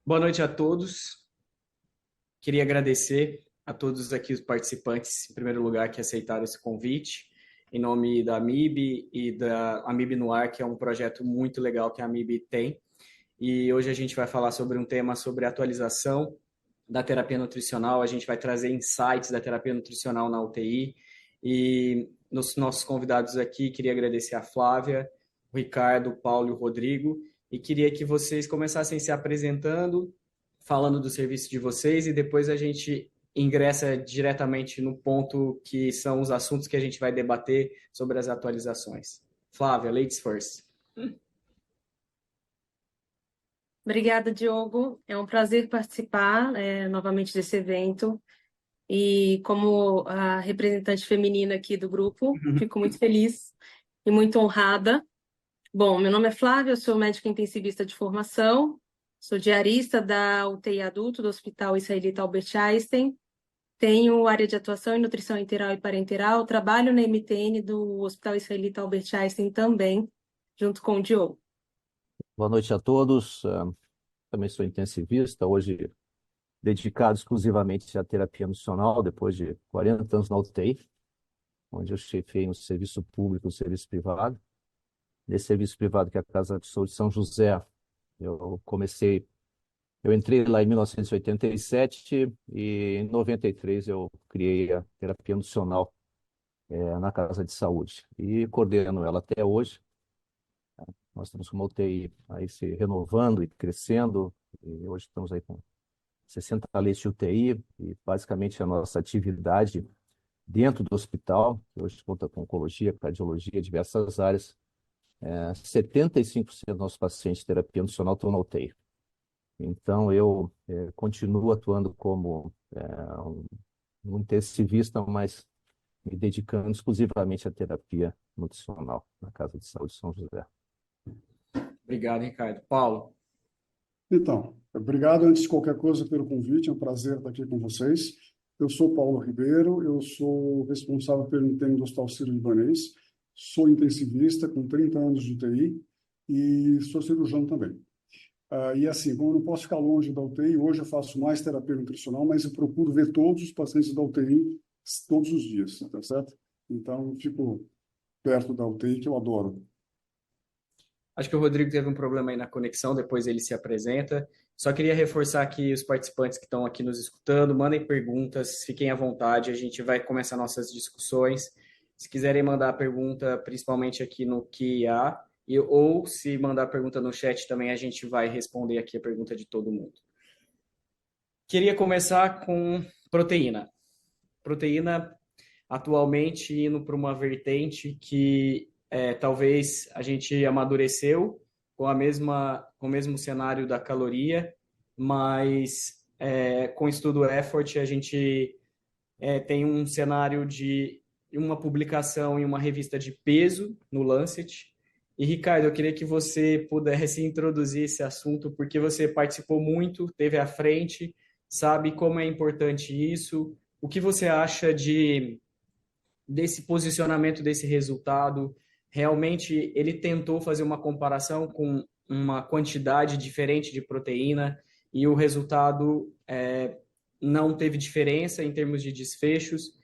Boa noite a todos. Queria agradecer a todos aqui os participantes, em primeiro lugar, que aceitaram esse convite, em nome da AMIB e da AMIB no Ar, que é um projeto muito legal que a AMIB tem. E hoje a gente vai falar sobre um tema sobre atualização da terapia nutricional. A gente vai trazer insights da terapia nutricional na UTI. E nos nossos convidados aqui, queria agradecer a Flávia, o Ricardo, o Paulo e o Rodrigo. E queria que vocês começassem se apresentando, falando do serviço de vocês, e depois a gente ingressa diretamente no ponto que são os assuntos que a gente vai debater sobre as atualizações. Flávia, ladies first. Obrigada, Diogo. É um prazer participar novamente desse evento. E como a representante feminina aqui do grupo, fico muito feliz e muito honrada. Bom, meu nome é Flávia, eu sou médica intensivista de formação, sou diarista da UTI adulto do Hospital Israelita Albert Einstein, tenho área de atuação em nutrição enteral e parenteral, trabalho na MTN do Hospital Israelita Albert Einstein também, junto com o Diogo. Boa noite a todos. Também sou intensivista, hoje dedicado exclusivamente à terapia nutricional, depois de 40 anos na UTI, onde eu chefiei um serviço público e um serviço privado. Nesse serviço privado, que é a Casa de Saúde São José, eu entrei lá em 1987 e em 93 eu criei a terapia nutricional na Casa de Saúde e coordeno ela até hoje. Nós estamos com uma UTI aí se renovando e crescendo, e hoje estamos aí com 60 leitos de UTI, e basicamente a nossa atividade dentro do hospital, que hoje conta com oncologia, cardiologia, diversas áreas, 75% dos nossos pacientes de terapia nutricional estão na UTI. Então, eu continuo atuando como um intensivista, mas me dedicando exclusivamente à terapia nutricional na Casa de Saúde São José. Obrigado, Ricardo. Paulo. Então, obrigado antes de qualquer coisa pelo convite, é um prazer estar aqui com vocês. Eu sou Paulo Ribeiro, eu sou responsável pelo interno do Hospital Sírio-Libanês, sou intensivista com 30 anos de UTI e sou cirurgião também. E assim, como eu não posso ficar longe da UTI, hoje eu faço mais terapia nutricional, mas eu procuro ver todos os pacientes da UTI todos os dias, tá certo? Então, eu fico perto da UTI, que eu adoro. Acho que o Rodrigo teve um problema aí na conexão, depois ele se apresenta. Só queria reforçar aqui os participantes que estão aqui nos escutando, mandem perguntas, fiquem à vontade, a gente vai começar nossas discussões. Se quiserem mandar pergunta, principalmente aqui no QA, ou se mandar pergunta no chat também, a gente vai responder aqui a pergunta de todo mundo. Queria começar com proteína. Proteína atualmente indo para uma vertente que talvez a gente amadureceu com o mesmo cenário da caloria, mas com o estudo Effort a gente tem um cenário de uma publicação em uma revista de peso no Lancet. E, Ricardo, eu queria que você pudesse introduzir esse assunto, porque você participou muito, teve à frente, sabe como é importante isso, o que você acha desse posicionamento, desse resultado? Realmente ele tentou fazer uma comparação com uma quantidade diferente de proteína e o resultado não teve diferença em termos de desfechos.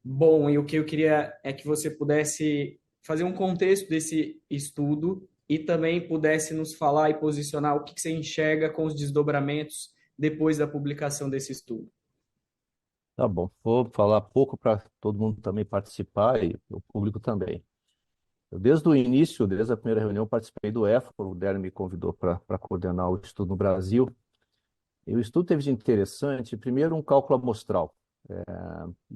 Bom, e o que eu queria é que você pudesse fazer um contexto desse estudo e também pudesse nos falar e posicionar o que você enxerga com os desdobramentos depois da publicação desse estudo. Tá bom, vou falar pouco para todo mundo também participar e o público também. Desde o início, desde a primeira reunião, participei do EFOR, o Délio me convidou para coordenar o estudo no Brasil. E o estudo teve de interessante, primeiro, um cálculo amostral.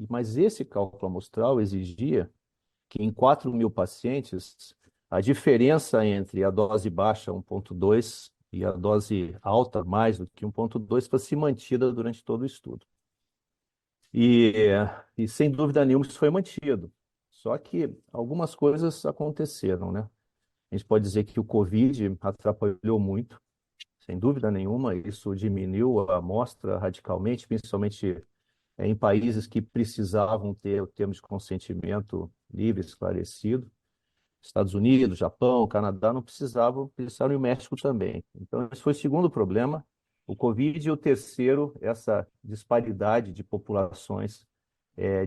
Mas esse cálculo amostral exigia que em 4.000 pacientes, a diferença entre a dose baixa, 1,2, e a dose alta, mais do que 1,2, fosse mantida durante todo o estudo. E sem dúvida nenhuma isso foi mantido. Só que algumas coisas aconteceram, né? A gente pode dizer que o Covid atrapalhou muito, sem dúvida nenhuma, isso diminuiu a amostra radicalmente, principalmente em países que precisavam ter o termo de consentimento livre, esclarecido. Estados Unidos, Japão, Canadá não precisavam, e o México também. Então, esse foi o segundo problema. O Covid e o terceiro, essa disparidade de populações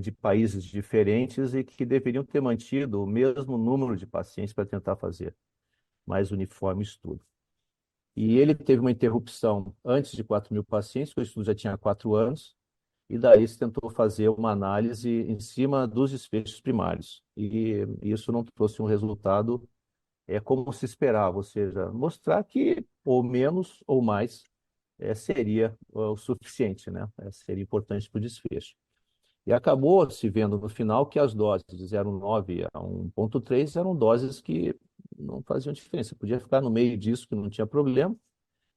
de países diferentes e que deveriam ter mantido o mesmo número de pacientes para tentar fazer mais uniforme estudo. E ele teve uma interrupção antes de 4.000 pacientes, o estudo já tinha 4 anos, e daí se tentou fazer uma análise em cima dos desfechos primários. E isso não trouxe um resultado como se esperava, ou seja, mostrar que ou menos ou mais seria o suficiente, né? Seria importante para o desfecho. E acabou se vendo no final que as doses de 0,9 a 1,3 eram doses que não faziam diferença. Podia ficar no meio disso, que não tinha problema,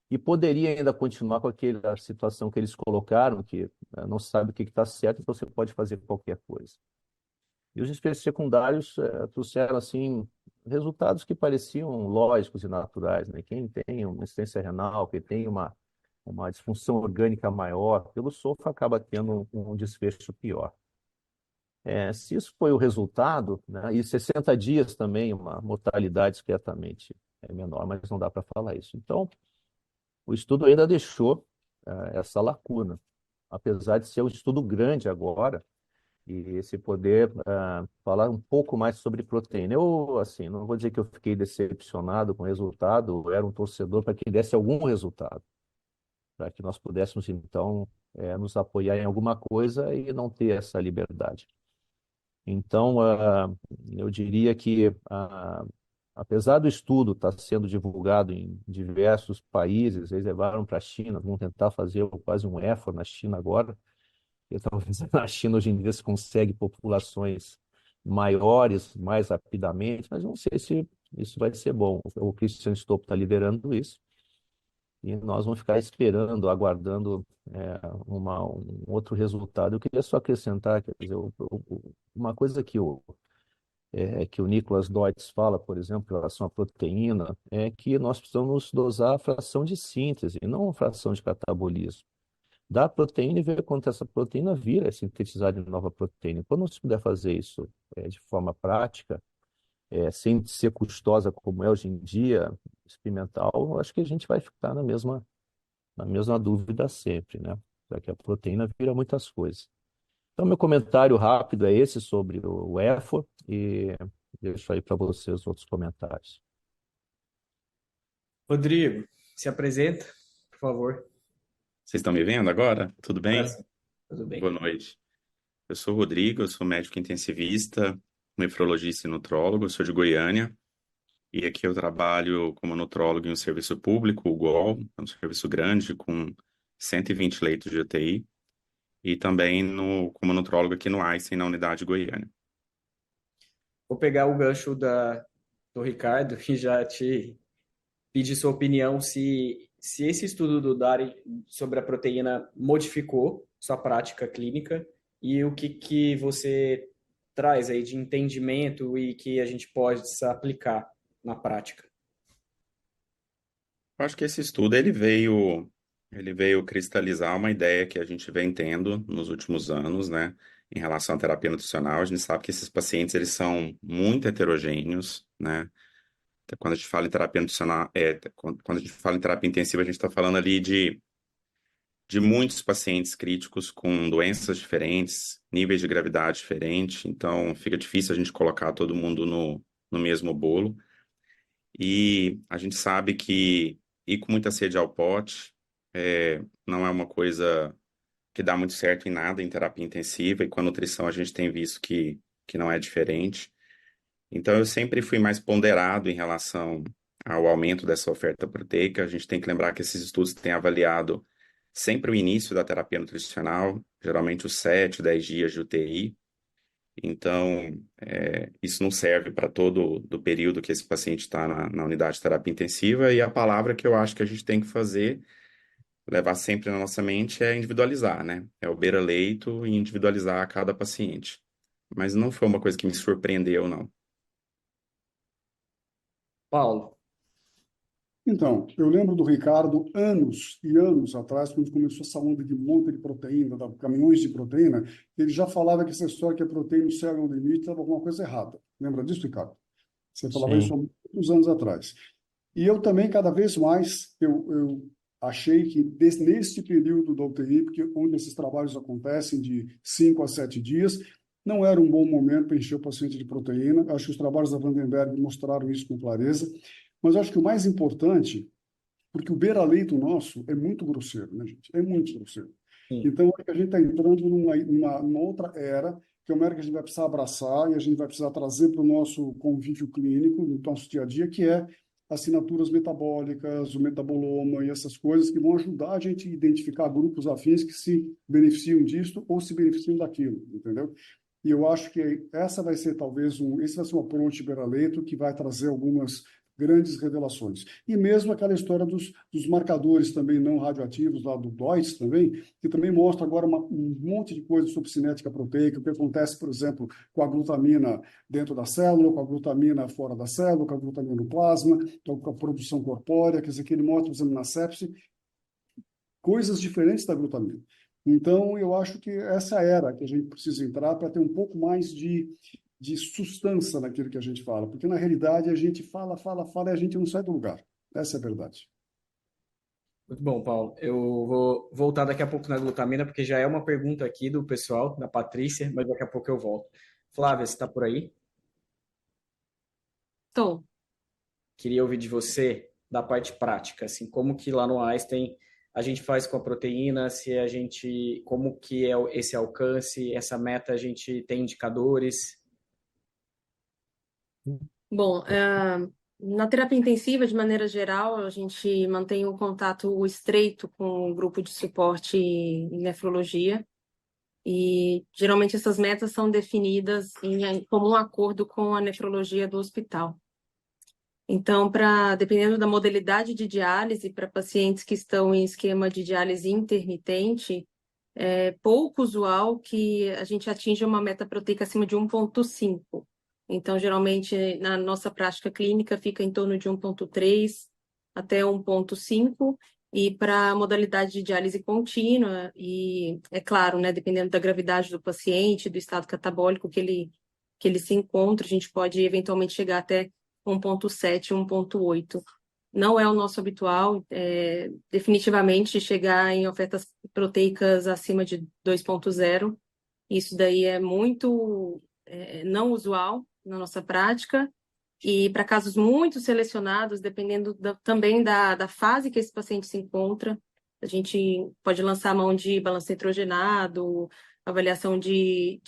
e poderia ainda continuar com aquela situação que eles colocaram, que não se sabe o que está certo, então você pode fazer qualquer coisa. E os desfechos secundários trouxeram assim, resultados que pareciam lógicos e naturais, né? Quem tem uma insuficiência renal, quem tem uma disfunção orgânica maior, pelo sofá acaba tendo um desfecho pior. Se isso foi o resultado, né, e 60 dias também, uma mortalidade discretamente menor, mas não dá para falar isso. Então, o estudo ainda deixou essa lacuna, apesar de ser um estudo grande agora, e se poder falar um pouco mais sobre proteína. Eu, assim, não vou dizer que eu fiquei decepcionado com o resultado, eu era um torcedor para que desse algum resultado, para que nós pudéssemos, então, nos apoiar em alguma coisa e não ter essa liberdade. Então, eu diria que, apesar do estudo estar sendo divulgado em diversos países, eles levaram para a China, vão tentar fazer quase um effort na China agora, e talvez na China hoje em dia se consegue populações maiores mais rapidamente, mas não sei se isso vai ser bom. O Christian Stopp está liderando isso, e nós vamos ficar esperando, aguardando um outro resultado. Eu queria só acrescentar, quer dizer, uma coisa que o Nicholas Deutz fala, por exemplo, em relação à proteína, é que nós precisamos dosar a fração de síntese, e não a fração de catabolismo. Dá a proteína e ver quanto essa proteína vira sintetizada em nova proteína. Quando você puder fazer isso de forma prática, sem ser custosa como é hoje em dia, experimental, acho que a gente vai ficar na mesma dúvida sempre, né? Já que a proteína vira muitas coisas. Então, meu comentário rápido é esse sobre o EFO e deixo aí para vocês outros comentários. Rodrigo, se apresenta, por favor. Vocês estão me vendo agora? Tudo bem? Tudo bem. Boa noite. Eu sou o Rodrigo, eu sou médico intensivista, nefrologista e nutrólogo, eu sou de Goiânia. E aqui eu trabalho como nutrólogo em um serviço público, o GOL, é um serviço grande com 120 leitos de UTI. E também como nutrólogo aqui no Einstein, na unidade Goiânia. Vou pegar o gancho do Ricardo e já te pedir sua opinião se esse estudo do Dari sobre a proteína modificou sua prática clínica e o que você traz aí de entendimento e que a gente pode aplicar na prática. Eu acho que esse estudo ele veio cristalizar uma ideia que a gente vem tendo nos últimos anos, né, em relação à terapia nutricional. A gente sabe que esses pacientes eles são muito heterogêneos, né? Quando a gente fala em terapia nutricional, quando a gente fala em terapia intensiva, a gente está falando ali de muitos pacientes críticos com doenças diferentes, níveis de gravidade diferentes, então fica difícil a gente colocar todo mundo no mesmo bolo. E a gente sabe que ir com muita sede ao pote não é uma coisa que dá muito certo em nada em terapia intensiva, e com a nutrição a gente tem visto que não é diferente. Então eu sempre fui mais ponderado em relação ao aumento dessa oferta proteica. A gente tem que lembrar que esses estudos têm avaliado sempre o início da terapia nutricional, geralmente os 7, 10 dias de UTI. Então, isso não serve para todo o período que esse paciente está na unidade de terapia intensiva, e a palavra que eu acho que a gente tem que fazer, levar sempre na nossa mente, é individualizar, né? É o beira-leito e individualizar a cada paciente. Mas não foi uma coisa que me surpreendeu, não. Paulo, Então, eu lembro do Ricardo anos e anos atrás, quando começou essa onda de monte de proteína, caminhões de proteína, ele já falava que essa história que a proteína no céu é um limite estava alguma coisa errada. Lembra disso, Ricardo? Você falava isso há Sim. muitos anos atrás. E eu também, cada vez mais, eu achei que neste período da UTI, porque onde esses trabalhos acontecem de 5 a 7 dias, não era um bom momento para encher o paciente de proteína. Acho que os trabalhos da Vandenberg mostraram isso com clareza. Mas acho que o mais importante, porque o beira-leito nosso é muito grosseiro, né, gente? É muito grosseiro. Sim. Então, a gente está entrando numa outra era, que é uma era que a gente vai precisar abraçar e a gente vai precisar trazer para o nosso convívio clínico, no nosso dia a dia, que é assinaturas metabólicas, o metaboloma e essas coisas que vão ajudar a gente a identificar grupos afins que se beneficiam disto ou se beneficiam daquilo, entendeu? E eu acho que essa vai ser esse vai ser um approach Beraleto que vai trazer algumas grandes revelações. E mesmo aquela história dos marcadores também não radioativos, lá do DOIS também, que também mostra agora um monte de coisa sobre cinética proteica, o que acontece, por exemplo, com a glutamina dentro da célula, com a glutamina fora da célula, com a glutamina no plasma, então, com a produção corpórea, quer dizer, que ele mostra, por exemplo, na sepse, coisas diferentes da glutamina. Então, eu acho que essa era que a gente precisa entrar para ter um pouco mais de substância naquilo que a gente fala, porque na realidade a gente fala e a gente não sai do lugar. Essa é a verdade. Muito bom, Paulo. Eu vou voltar daqui a pouco na glutamina, porque já é uma pergunta aqui do pessoal, da Patrícia, mas daqui a pouco eu volto. Flávia, você está por aí? Tô. Queria ouvir de você da parte prática, assim, como que lá no Einstein a gente faz com a proteína, se a gente, como que é esse alcance, essa meta, a gente tem indicadores? Bom, na terapia intensiva, de maneira geral, a gente mantém um contato estreito com o grupo de suporte em nefrologia e geralmente essas metas são definidas em comum acordo com a nefrologia do hospital. Então, dependendo da modalidade de diálise, para pacientes que estão em esquema de diálise intermitente, é pouco usual que a gente atinja uma meta proteica acima de 1,5. Então, geralmente, na nossa prática clínica, fica em torno de 1,3 até 1,5. E para a modalidade de diálise contínua, e é claro, né, dependendo da gravidade do paciente, do estado catabólico que ele se encontra, a gente pode eventualmente chegar até 1,7, 1,8. Não é o nosso habitual, definitivamente chegar em ofertas proteicas acima de 2,0. Isso daí é muito não usual na nossa prática. E para casos muito selecionados, dependendo também da fase que esse paciente se encontra, a gente pode lançar a mão de balanço nitrogenado, avaliação de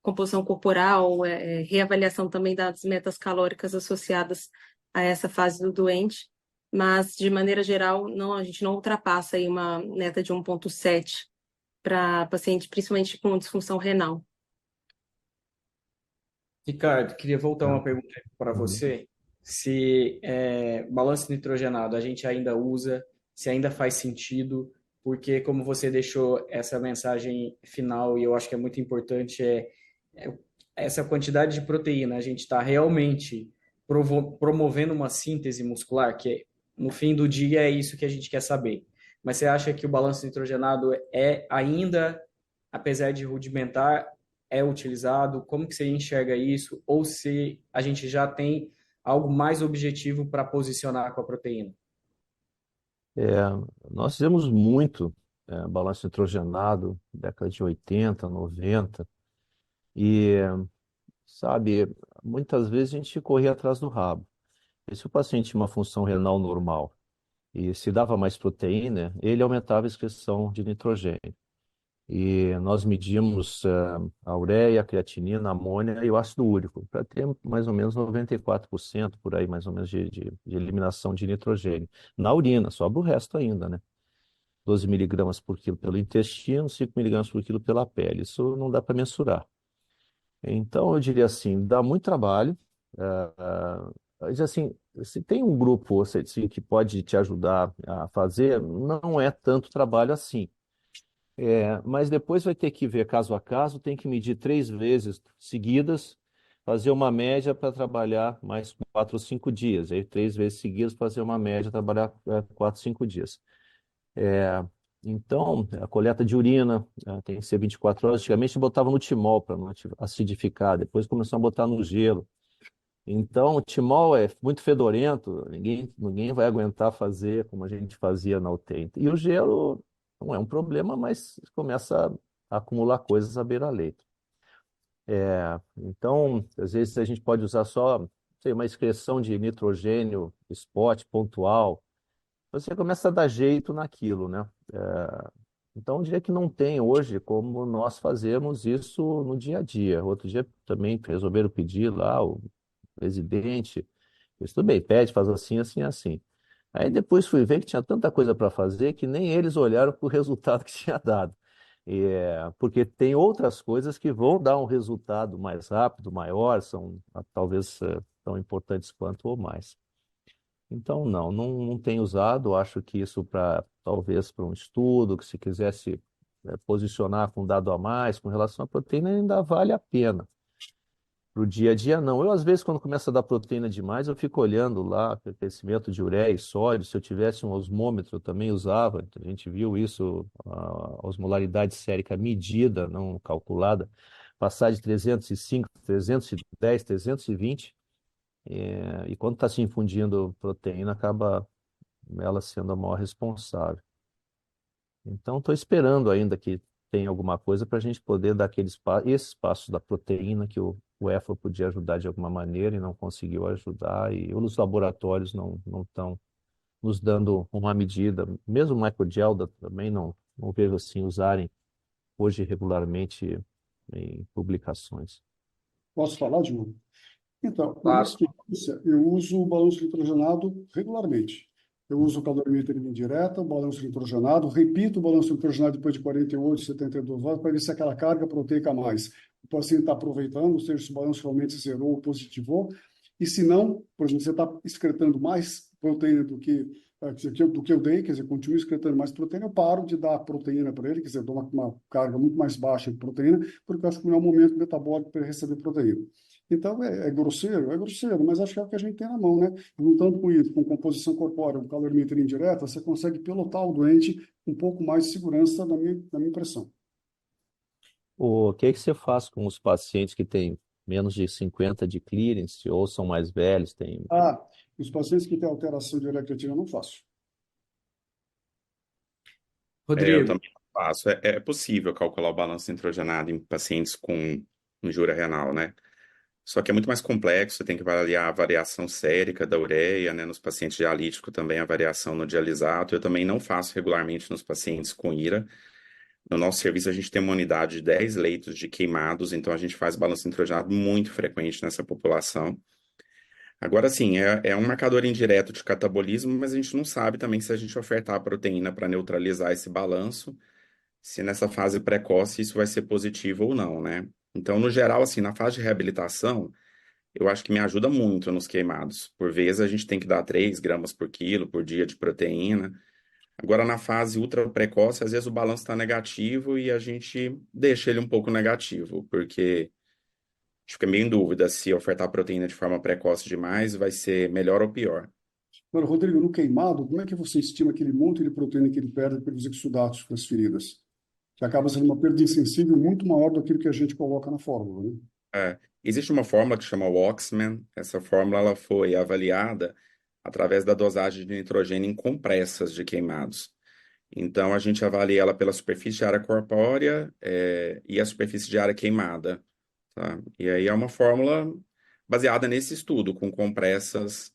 composição corporal, reavaliação também das metas calóricas associadas a essa fase do doente, mas de maneira geral não, a gente não ultrapassa aí uma meta de 1,7 para paciente, principalmente com disfunção renal. Ricardo, queria voltar uma pergunta para Uhum. você. Se balanço nitrogenado a gente ainda usa, se ainda faz sentido, porque como você deixou essa mensagem final, e eu acho que é muito importante, é essa quantidade de proteína, a gente está realmente promovendo uma síntese muscular, que no fim do dia é isso que a gente quer saber. Mas você acha que o balanço nitrogenado é ainda, apesar de rudimentar, é utilizado? Como que você enxerga isso? Ou se a gente já tem algo mais objetivo para posicionar com a proteína? É, nós fizemos muito balanço nitrogenado, década de 80, 90, e, sabe, muitas vezes a gente corria atrás do rabo. E se o paciente tinha uma função renal normal e se dava mais proteína, ele aumentava a excreção de nitrogênio. E nós medimos a ureia, a creatinina, a amônia e o ácido úrico, para ter mais ou menos 94% por aí, mais ou menos, de eliminação de nitrogênio. Na urina, sobra o resto ainda, né? 12 miligramas por quilo pelo intestino, 5 miligramas por quilo pela pele. Isso não dá para mensurar. Então, eu diria assim, dá muito trabalho. Mas, assim, se tem um grupo assim, que pode te ajudar a fazer, não é tanto trabalho assim. Mas depois vai ter que ver caso a caso, tem que medir 3 vezes seguidas, fazer uma média para trabalhar mais 4 ou 5 dias. Aí 3 vezes seguidas, fazer uma média, trabalhar 4, 5 dias. Então, a coleta de urina tem que ser 24 horas. Antigamente botava no timol para não acidificar, depois começou a botar no gelo. Então, o timol é muito fedorento, ninguém vai aguentar fazer como a gente fazia na UTI. E o gelo não é um problema, mas começa a acumular coisas à beira-leito. Então, às vezes a gente pode usar só, não sei, uma excreção de nitrogênio, spot, pontual. Você começa a dar jeito naquilo, né? Então, eu diria que não tem hoje como nós fazermos isso no dia a dia. Outro dia também resolveram pedir lá, o presidente, eu disse, tudo bem, pede, faz assim, assim, assim. Aí depois fui ver que tinha tanta coisa para fazer que nem eles olharam para o resultado que tinha dado. Porque tem outras coisas que vão dar um resultado mais rápido, maior, são talvez tão importantes quanto ou mais. Então, não tenho usado. Acho que isso talvez para um estudo, que se quisesse posicionar com dado a mais com relação à proteína, ainda vale a pena. Para o dia a dia, não. Eu, às vezes, quando começa a dar proteína demais, eu fico olhando lá o crescimento de ureia e sódio. Se eu tivesse um osmômetro, eu também usava. Então, a gente viu isso, a osmolaridade sérica medida, não calculada, passar de 305, 310, 320. E quando está se infundindo proteína, acaba ela sendo a maior responsável. Então, estou esperando ainda que tenha alguma coisa para a gente poder dar esses passos da proteína que o EFA podia ajudar de alguma maneira e não conseguiu ajudar, e os laboratórios não estão nos dando uma medida. Mesmo o Michael Gelda também não vejo assim usarem hoje regularmente em publicações. Posso falar, Diogo? Então, na minha Claro. experiência, eu uso o balanço nitrogenado regularmente. Eu uso o calorimetro em linha direta, o balanço nitrogenado, repito o balanço nitrogenado depois de 48, 72 horas para ver se aquela carga proteica a mais o paciente está aproveitando, ou seja, se o balanço realmente zerou ou positivou. E se não, por exemplo, você está excretando mais proteína do que eu dei, quer dizer, continuo excretando mais proteína, eu paro de dar proteína para ele, quer dizer, dou uma carga muito mais baixa de proteína, porque eu acho que não é o momento metabólico para ele receber proteína. Então, é grosseiro, mas acho que é o que a gente tem na mão, né? Juntando com isso, com composição corpórea, com calorimetria indireta, você consegue pilotar o doente com um pouco mais de segurança, na minha impressão. O que você faz com os pacientes que têm menos de 50 de clearance ou são mais velhos, têm. Ah, os pacientes que têm alteração de ureia-creatina eu não faço. Eu Rodrigo, também faço. É possível calcular o balanço nitrogenado em pacientes com injúria renal, né? Só que é muito mais complexo, você tem que avaliar a variação sérica da ureia, né? Nos pacientes dialíticos também a variação no dialisato. Eu também não faço regularmente nos pacientes com IRA. No nosso serviço a gente tem uma unidade de 10 leitos de queimados, então a gente faz balanço nitrogenado muito frequente nessa população. Agora sim, é um marcador indireto de catabolismo, mas a gente não sabe também se a gente ofertar a proteína para neutralizar esse balanço, se nessa fase precoce isso vai ser positivo ou não, né? Então, no geral, assim, na fase de reabilitação, eu acho que me ajuda muito nos queimados. Por vezes a gente tem que dar 3 gramas por quilo por dia de proteína. Agora, na fase ultra precoce, às vezes o balanço está negativo e a gente deixa ele um pouco negativo, porque a gente fica meio em dúvida se ofertar proteína de forma precoce demais vai ser melhor ou pior. Agora, Rodrigo, no queimado, como é que você estima aquele monte de proteína que ele perde pelos exudatos das feridas? Que acaba sendo uma perda insensível muito maior do que a gente coloca na fórmula, né? Existe uma fórmula que chama Waxman. Essa fórmula ela foi avaliada através da dosagem de nitrogênio em compressas de queimados. Então, a gente avalia ela pela superfície de área corpórea, e a superfície de área queimada, tá? E aí é uma fórmula baseada nesse estudo, com compressas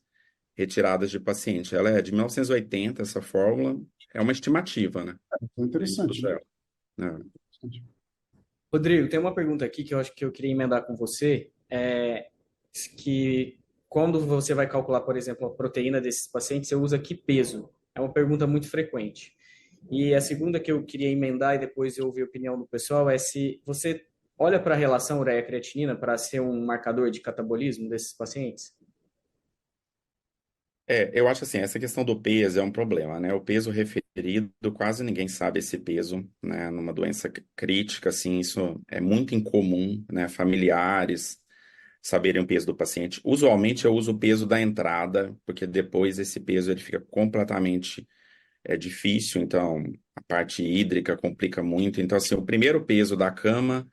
retiradas de paciente. Ela é de 1980, essa fórmula. É uma estimativa, né? É interessante, né? Né? Rodrigo, tem uma pergunta aqui que eu acho que eu queria emendar com você, que quando você vai calcular, por exemplo, a proteína desses pacientes, você usa que peso? É uma pergunta muito frequente. E a segunda que eu queria emendar e depois eu ouvir a opinião do pessoal é se você olha para a relação ureia-creatinina para ser um marcador de catabolismo desses pacientes? Eu acho assim, essa questão do peso é um problema, né? O peso referido, quase ninguém sabe esse peso, né? Numa doença crítica, assim, isso é muito incomum, né? Familiares saberem o peso do paciente. Usualmente eu uso o peso da entrada, porque depois esse peso ele fica completamente difícil, então a parte hídrica complica muito. Então, assim, o primeiro peso da cama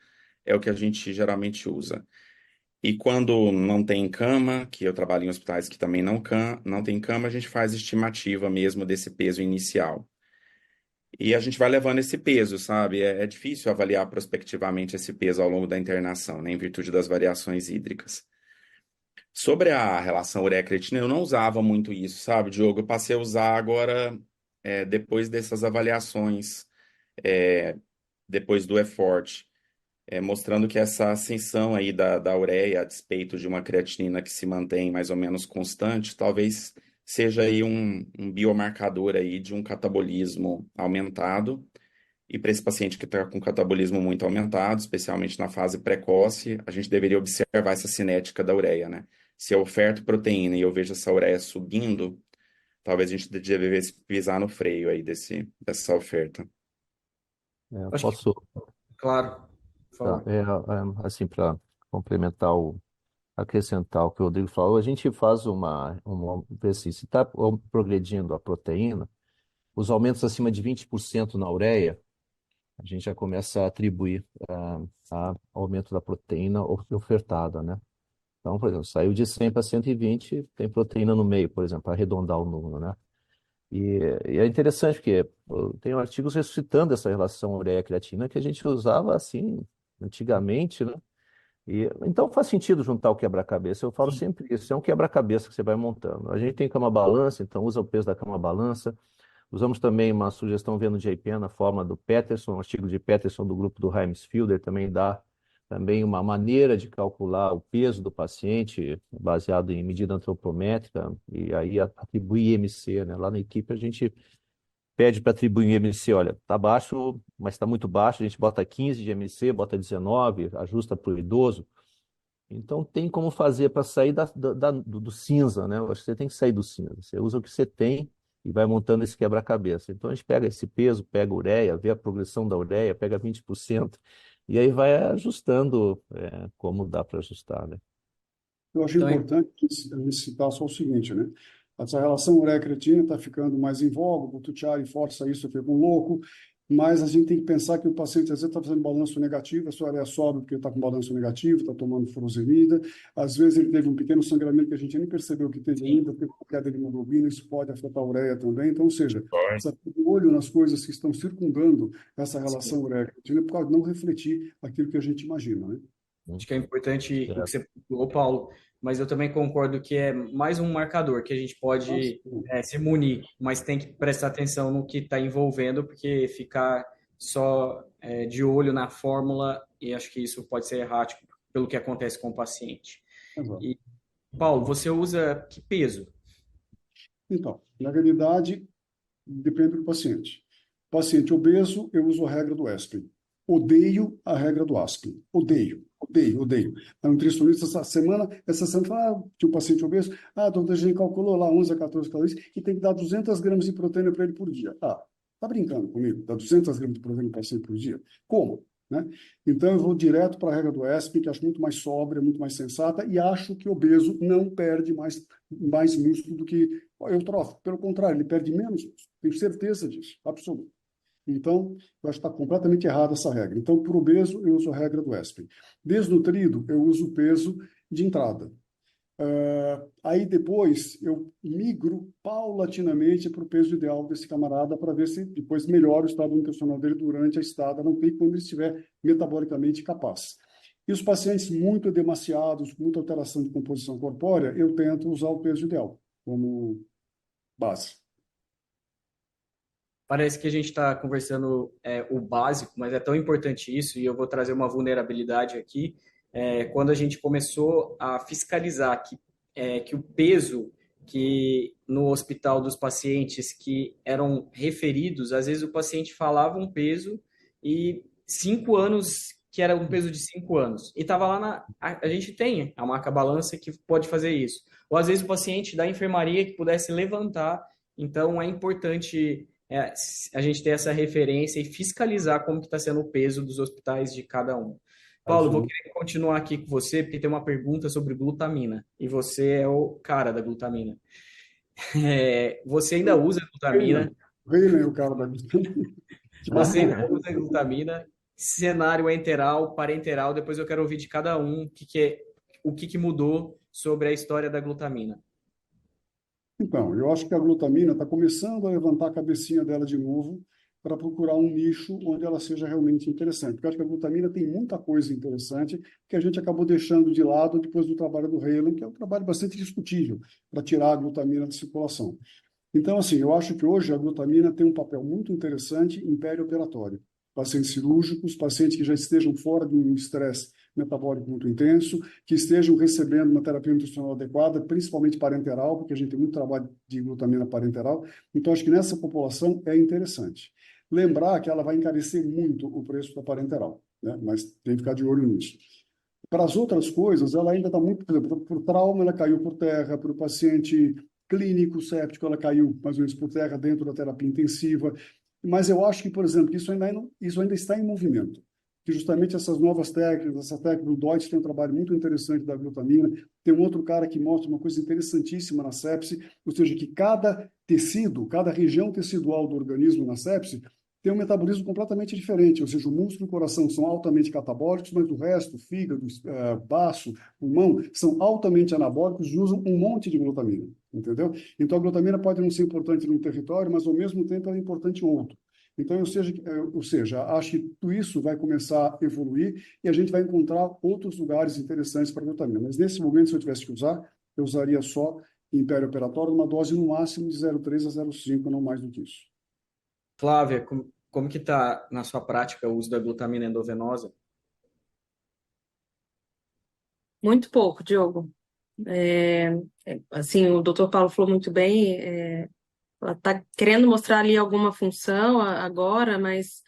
é o que a gente geralmente usa. E quando não tem cama, que eu trabalho em hospitais que também não tem cama, a gente faz estimativa mesmo desse peso inicial. E a gente vai levando esse peso, sabe? É difícil avaliar prospectivamente esse peso ao longo da internação, né, em virtude das variações hídricas. Sobre a relação ureia-creatina, eu não usava muito isso, sabe, Diogo? Eu passei a usar agora, depois dessas avaliações, é, depois do effort, mostrando que essa ascensão aí da ureia, a despeito de uma creatinina que se mantém mais ou menos constante, talvez seja aí um biomarcador aí de um catabolismo aumentado. E para esse paciente que está com catabolismo muito aumentado, especialmente na fase precoce, a gente deveria observar essa cinética da ureia, né? Se eu oferto proteína e eu vejo essa ureia subindo, talvez a gente devesse pisar no freio aí dessa oferta. Acho que, Posso, claro, por tá, favor. assim, para complementar, acrescentar o que o Rodrigo falou, a gente faz assim, se está progredindo a proteína, os aumentos acima de 20% na ureia, a gente já começa a atribuir a aumento da proteína ofertada, né? Então, por exemplo, saiu de 100 para 120, tem proteína no meio, por exemplo, para arredondar o número, né? E é interessante porque tem artigos ressuscitando essa relação ureia-creatina que a gente usava assim antigamente, né? Então faz sentido juntar o quebra-cabeça. Eu falo sempre isso, é um quebra-cabeça que você vai montando. A gente tem cama-balança, então usa o peso da cama-balança. Usamos também uma sugestão vendo JPN na forma do Peterson, um artigo de Peterson do grupo do Heimsfielder também dá também uma maneira de calcular o peso do paciente baseado em medida antropométrica e aí atribuir IMC, né? Lá na equipe a gente pede para atribuir IMC, olha, tá baixo, mas está muito baixo, a gente bota 15 de IMC, bota 19, ajusta para o idoso. Então tem como fazer para sair do cinza, né? Eu acho que você tem que sair do cinza. Você usa o que você tem e vai montando esse quebra-cabeça. Então a gente pega esse peso, pega a ureia, vê a progressão da ureia, pega 20% e aí vai ajustando como dá para ajustar, né? Eu acho Então, importante a gente citar só o seguinte, né? Essa relação ureia-creatina está ficando mais em voga, o Butucciari força isso, eu fico louco, mas a gente tem que pensar que o paciente às vezes está fazendo balanço negativo, a sua ureia sobe porque está com balanço negativo, está tomando furosemida, às vezes ele teve um pequeno sangramento que a gente nem percebeu que teve ainda, teve queda de hemoglobina, isso pode afetar a ureia também, então, ou seja, precisa ter um olho nas coisas que estão circundando essa relação ureia-creatina para não refletir aquilo que a gente imagina, né? Hum, acho que é importante o que certo. você falou, Paulo, mas eu também concordo que é mais um marcador que a gente Nossa, pode se munir, mas tem que prestar atenção no que está envolvendo, porque ficar só de olho na fórmula, e acho que isso pode ser errático pelo que acontece com o paciente. exato. E, Paulo, você usa que peso? Então, na realidade, depende do paciente. Paciente obeso, eu uso a regra do Aspen. Odeio a regra do Aspen. Odeio, odeio, odeio. A nutricionista, essa semana fala, tinha um paciente obeso, doutor, a gente calculou lá 11 a 14 calorias e tem que dar 200 gramas de proteína para ele por dia. Tá brincando comigo? Dá 200 gramas de proteína para paciente por dia? Como? Né? Então, eu vou direto para a regra do Aspen, que acho muito mais sóbria, muito mais sensata, e acho que o obeso não perde mais músculo do que eutrófico. Pelo contrário, ele perde menos músculo. Tenho certeza disso, absoluto. Então, eu acho que está completamente errada essa regra. Então, para o obeso, eu uso a regra do Aspen. Desnutrido, eu uso o peso de entrada. Aí depois eu migro paulatinamente para o peso ideal desse camarada para ver se depois melhora o estado nutricional dele durante a estada, não tem quando ele estiver metabolicamente capaz. E os pacientes muito demasiados, com muita alteração de composição corpórea, eu tento usar o peso ideal como base. Parece que a gente está conversando o básico, mas é tão importante isso, e eu vou trazer uma vulnerabilidade aqui. Quando a gente começou a fiscalizar que o peso que no hospital dos pacientes que eram referidos, às vezes o paciente falava um peso e 5 anos, que era um peso de 5 anos, e estava lá a gente tem a marca balança que pode fazer isso. Ou às vezes o paciente da enfermaria que pudesse levantar, então é importante a gente ter essa referência e fiscalizar como que está sendo o peso dos hospitais de cada um. Paulo, eu vou Azul. querer continuar aqui com você, porque tem uma pergunta sobre glutamina, e você é o cara da glutamina. Você ainda usa glutamina? Vem, o cara da Você ainda usa glutamina? Cenário enteral, parenteral, depois eu quero ouvir de cada um o que o que mudou sobre a história da glutamina? Então, eu acho que a glutamina está começando a levantar a cabecinha dela de novo para procurar um nicho onde ela seja realmente interessante. Porque eu acho que a glutamina tem muita coisa interessante que a gente acabou deixando de lado depois do trabalho do Halen, que é um trabalho bastante discutível para tirar a glutamina de circulação. Então, assim, eu acho que hoje a glutamina tem um papel muito interessante em perioperatório. Pacientes cirúrgicos, pacientes que já estejam fora de um estresse metabólico muito intenso, que estejam recebendo uma terapia nutricional adequada, principalmente parenteral, porque a gente tem muito trabalho de glutamina parenteral. Então, acho que nessa população é interessante. Lembrar que ela vai encarecer muito o preço da parenteral, né? Mas tem que ficar de olho nisso. Para as outras coisas, ela ainda está muito, por exemplo, para o trauma, ela caiu por terra, para o paciente clínico séptico, ela caiu mais ou menos por terra dentro da terapia intensiva. Mas eu acho que, por exemplo, isso ainda está em movimento. Que justamente essas novas técnicas, essa técnica do Deutsch tem um trabalho muito interessante da glutamina. Tem um outro cara que mostra uma coisa interessantíssima na sepse, ou seja, que cada tecido, cada região tecidual do organismo na sepse tem um metabolismo completamente diferente, ou seja, o músculo e o coração são altamente catabólicos, mas o resto, fígado, baço, pulmão, são altamente anabólicos e usam um monte de glutamina, entendeu? Então, a glutamina pode não ser importante num território, mas, ao mesmo tempo, ela é importante em outro. Então, ou seja, acho que tudo isso vai começar a evoluir e a gente vai encontrar outros lugares interessantes para a glutamina. Mas, nesse momento, se eu tivesse que usar, eu usaria só em perioperatório, uma dose no máximo de 0,3 a 0,5, não mais do que isso. Flávia, como que está na sua prática o uso da glutamina endovenosa? Muito pouco, Diogo. Assim, o doutor Paulo falou muito bem, ela está querendo mostrar ali alguma função agora, mas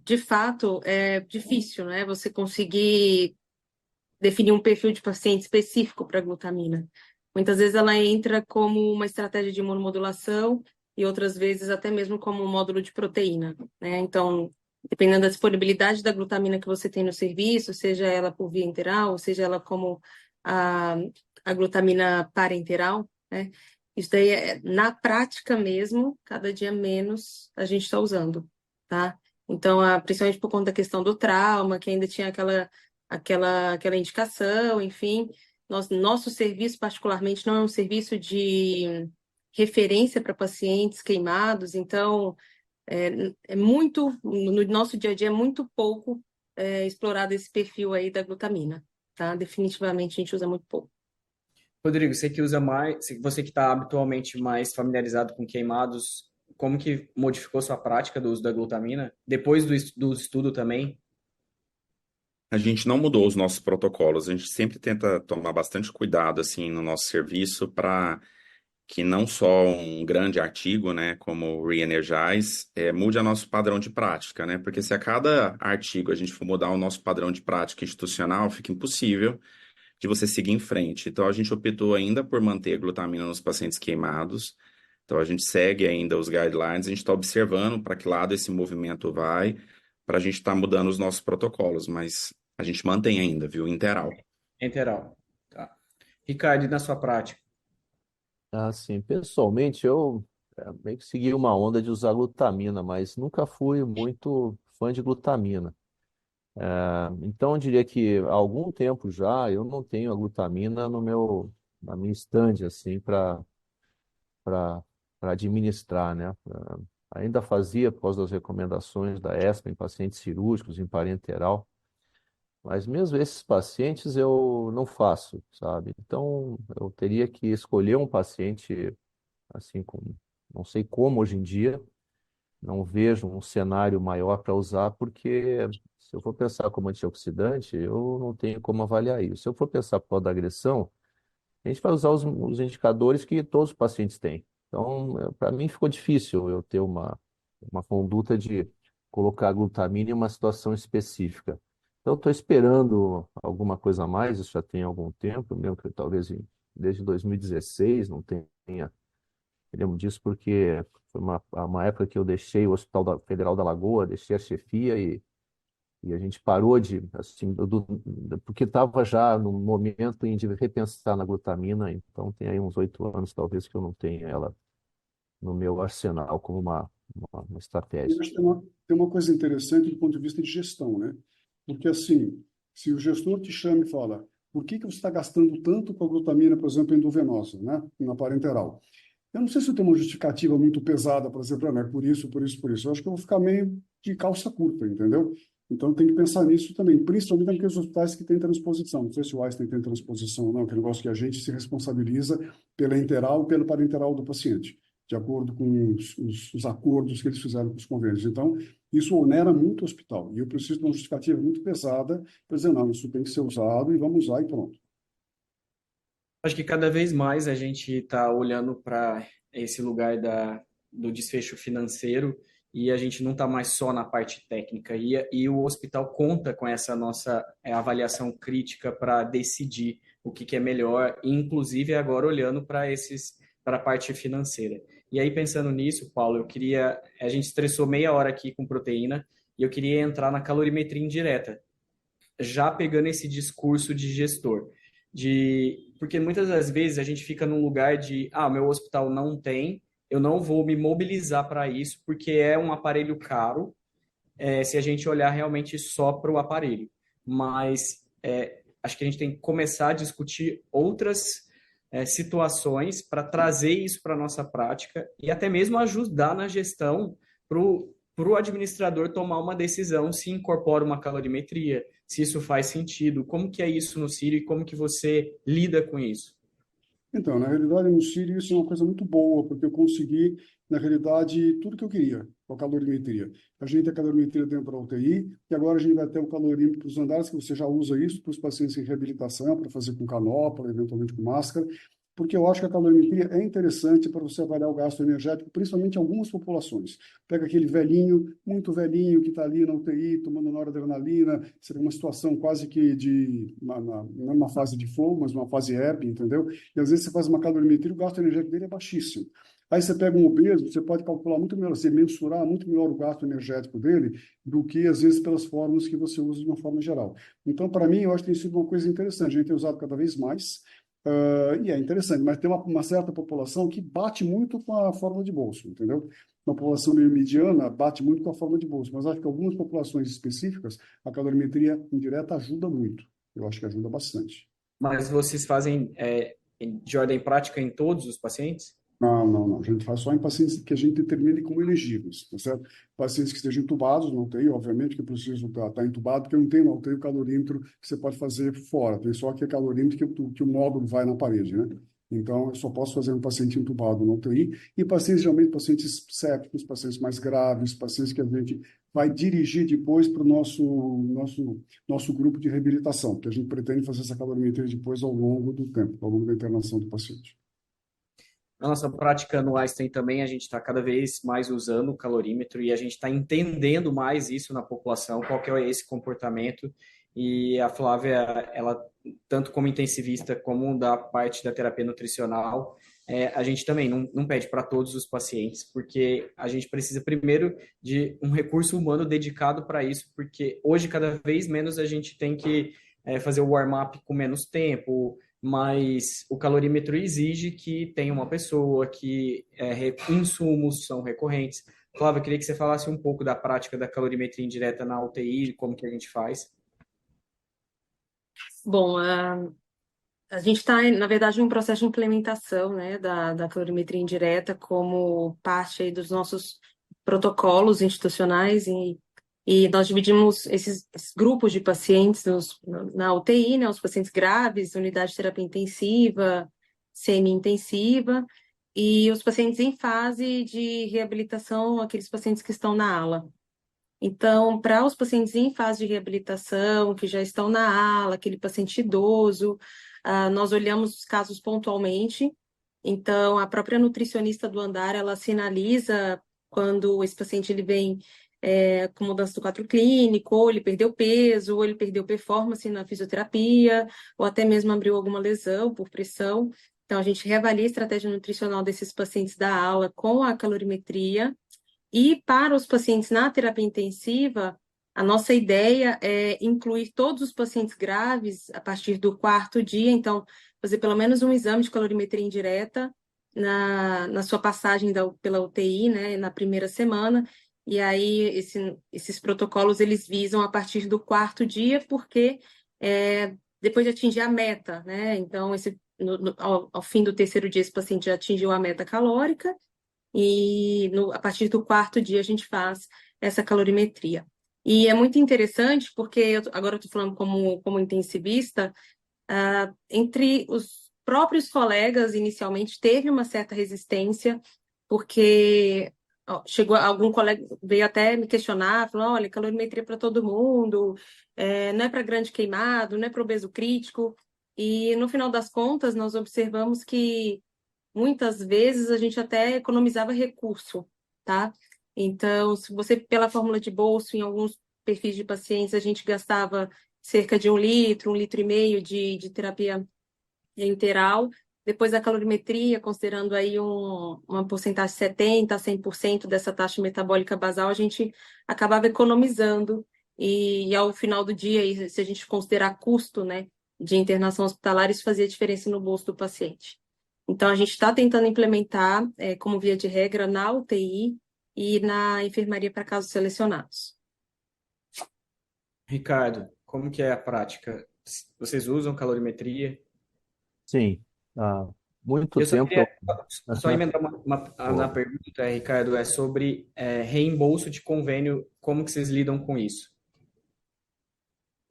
de fato é difícil, né? Você conseguir definir um perfil de paciente específico para glutamina. Muitas vezes ela entra como uma estratégia de imunomodulação e outras vezes até mesmo como um módulo de proteína, né? Então, dependendo da disponibilidade da glutamina que você tem no serviço, seja ela por via enteral, ou seja ela como a, a glutamina parenteral, né? Isso daí na prática mesmo, cada dia menos a gente está usando, tá? Então, principalmente por conta da questão do trauma, que ainda tinha aquela indicação, enfim. Nosso serviço, particularmente, não é um serviço de referência para pacientes queimados, então no nosso dia a dia é muito pouco explorado esse perfil aí da glutamina, tá? Definitivamente a gente usa muito pouco. Rodrigo, você que usa mais, você que está habitualmente mais familiarizado com queimados, como que modificou sua prática do uso da glutamina? Depois do estudo também? A gente não mudou os nossos protocolos, a gente sempre tenta tomar bastante cuidado assim no nosso serviço para que não só um grande artigo, né, como o Re-Energize, mude o nosso padrão de prática, né? Porque se a cada artigo a gente for mudar o nosso padrão de prática institucional, fica impossível de você seguir em frente. Então a gente optou ainda por manter a glutamina nos pacientes queimados. Então a gente segue ainda os guidelines, a gente está observando para que lado esse movimento vai, para a gente estar mudando os nossos protocolos, mas a gente mantém ainda, viu, interal. Enteral. Tá. Ricardo, e na sua prática? Assim, pessoalmente, eu meio que segui uma onda de usar glutamina, mas nunca fui muito fã de glutamina. Então, eu diria que há algum tempo já eu não tenho a glutamina na minha estande, assim, para administrar, né? Ainda fazia, por causa das recomendações da ESPA, em pacientes cirúrgicos, em parenteral, mas mesmo esses pacientes eu não faço, sabe? Então, eu teria que escolher um paciente, assim, não sei como hoje em dia, não vejo um cenário maior para usar, porque se eu for pensar como antioxidante, eu não tenho como avaliar isso. Se eu for pensar por causa da agressão, a gente vai usar os indicadores que todos os pacientes têm. Então, para mim ficou difícil eu ter uma conduta de colocar a glutamina em uma situação específica. Então, estou esperando alguma coisa a mais, isso já tem algum tempo, mesmo que talvez desde 2016 não tenha. Eu lembro disso porque foi uma época que eu deixei o Hospital Federal da Lagoa, deixei a chefia e a gente parou assim, porque estava já no momento de repensar na glutamina, então tem aí uns 8 anos talvez que eu não tenha ela no meu arsenal como uma Eu estratégia. acho que tem uma coisa interessante do ponto de vista de gestão, né? Porque, assim, se o gestor te chama e fala, Por que você está gastando tanto com a glutamina, por exemplo, endovenosa, né, na parenteral? Eu não sei se eu tenho uma justificativa muito pesada para dizer, é por isso, por isso, por isso. Eu acho que eu vou ficar meio de calça curta, entendeu? Então tem que pensar nisso também, principalmente naqueles hospitais que têm transposição. Não sei se o Einstein tem transposição ou não, que é um negócio que a gente se responsabiliza pela enteral e pelo parenteral do paciente, de acordo com os acordos que eles fizeram com os convênios. Então, isso onera muito o hospital. E eu preciso de uma justificativa muito pesada para dizer, não, isso tem que ser usado e vamos usar e pronto. Acho que cada vez mais a gente está olhando para esse lugar do desfecho financeiro e a gente não está mais só na parte técnica. E o hospital conta com essa nossa avaliação crítica para decidir o que é melhor, inclusive agora olhando para a parte financeira. E aí, pensando nisso, Paulo, a gente estressou meia hora aqui com proteína e eu queria entrar na calorimetria indireta, já pegando esse discurso de gestor. Porque muitas das vezes a gente fica num lugar de, meu hospital não tem, eu não vou me mobilizar para isso, porque é um aparelho caro, se a gente olhar realmente só para o aparelho. Mas acho que a gente tem que começar a discutir outras situações para trazer isso para a nossa prática e até mesmo ajudar na gestão para o administrador tomar uma decisão se incorpora uma calorimetria, se isso faz sentido, como que é isso no Sírio e como que você lida com isso? Então, na realidade, no Sírio, isso é uma coisa muito boa, porque eu consegui, na realidade, tudo que eu queria com a calorimetria. A gente tem a calorimetria dentro da UTI, e agora a gente vai ter o calorímetro para os andares, que você já usa isso para os pacientes em reabilitação, para fazer com canopla, eventualmente com máscara, porque eu acho que a calorimetria é interessante para você avaliar o gasto energético, principalmente em algumas populações. Pega aquele velhinho, muito velhinho, que está ali na UTI, tomando noradrenalina, seria uma situação quase que não é uma fase de flow, mas uma fase ERP, entendeu? E às vezes você faz uma calorimetria, o gasto energético dele é baixíssimo. Aí você pega um obeso, você pode calcular muito melhor, você mensurar muito melhor o gasto energético dele do que, às vezes, pelas fórmulas que você usa de uma forma geral. Então, para mim, eu acho que tem sido uma coisa interessante. A gente tem usado cada vez mais, e é interessante, mas tem uma certa população que bate muito com a forma de bolso, entendeu? Uma população meio mediana bate muito com a forma de bolso, mas acho que algumas populações específicas, a calorimetria indireta ajuda muito. Eu acho que ajuda bastante. Mas vocês fazem de ordem prática em todos os pacientes? Não, não, não. A gente faz só em pacientes que a gente determine como elegíveis, tá certo? Pacientes que estejam entubados, não tem, obviamente, que precisam estar entubado, porque não tem, não tem o calorímetro que você pode fazer fora, tem só aquele calorímetro que o módulo vai na parede, né? Então, eu só posso fazer um paciente entubado no UTI e pacientes, geralmente, pacientes sépticos, pacientes mais graves, pacientes que a gente vai dirigir depois para o nosso grupo de reabilitação, que a gente pretende fazer essa calorimetria depois ao longo do tempo, ao longo da internação do paciente. Na nossa prática no Einstein também, a gente está cada vez mais usando o calorímetro e a gente está entendendo mais isso na população, qual que é esse comportamento. E a Flávia, ela, tanto como intensivista, como da parte da terapia nutricional, a gente também não pede para todos os pacientes, porque a gente precisa primeiro de um recurso humano dedicado para isso, porque hoje, cada vez menos, a gente tem que fazer o warm-up com menos tempo, mas o calorímetro exige que tenha uma pessoa, que insumos são recorrentes. Flávia, eu queria que você falasse um pouco da prática da calorimetria indireta na UTI, como que a gente faz. Bom, a gente está, na verdade, em um processo de implementação, né, da calorimetria indireta como parte aí dos nossos protocolos institucionais e nós dividimos esses grupos de pacientes na UTI, né, os pacientes graves, unidade de terapia intensiva, semi-intensiva, e os pacientes em fase de reabilitação, aqueles pacientes que estão na ala. Então, para os pacientes em fase de reabilitação, que já estão na ala, aquele paciente idoso, nós olhamos os casos pontualmente. Então, a própria nutricionista do andar, ela sinaliza quando esse paciente ele vem com mudança do quadro clínico, ou ele perdeu peso, ou ele perdeu performance na fisioterapia, ou até mesmo abriu alguma lesão por pressão. Então, a gente reavalia a estratégia nutricional desses pacientes da ala com a calorimetria. E para os pacientes na terapia intensiva, a nossa ideia é incluir todos os pacientes graves a partir do 4º dia, então, fazer pelo menos um exame de calorimetria indireta na sua passagem pela UTI, né, na primeira semana, e aí esses protocolos, eles visam a partir do 4º dia, porque depois de atingir a meta, né? Então, ao fim do terceiro dia, esse paciente já atingiu a meta calórica, e a partir do quarto dia a gente faz essa calorimetria. E é muito interessante porque agora eu estou falando como intensivista, entre os próprios colegas, inicialmente, teve uma certa resistência, porque chegou algum colega, veio até me questionar, falou, olha, calorimetria para todo mundo, não é para grande queimado, não é para obeso crítico, e no final das contas nós observamos que muitas vezes a gente até economizava recurso, tá? Então, se você, pela fórmula de bolso, em alguns perfis de pacientes, a gente gastava cerca de 1 litro, 1,5 litro de terapia interal. Depois da calorimetria, considerando aí uma porcentagem de 70% a 100% dessa taxa metabólica basal, a gente acabava economizando. E ao final do dia, e se a gente considerar custo, né, de internação hospitalar, isso fazia diferença no bolso do paciente. Então, a gente está tentando implementar, como via de regra, na UTI e na enfermaria para casos selecionados. Ricardo, como que é a prática? Vocês usam calorimetria? Sim, há muito Eu só tempo eu... queria só emendar na Boa. pergunta, Ricardo, é sobre reembolso de convênio, como que vocês lidam com isso?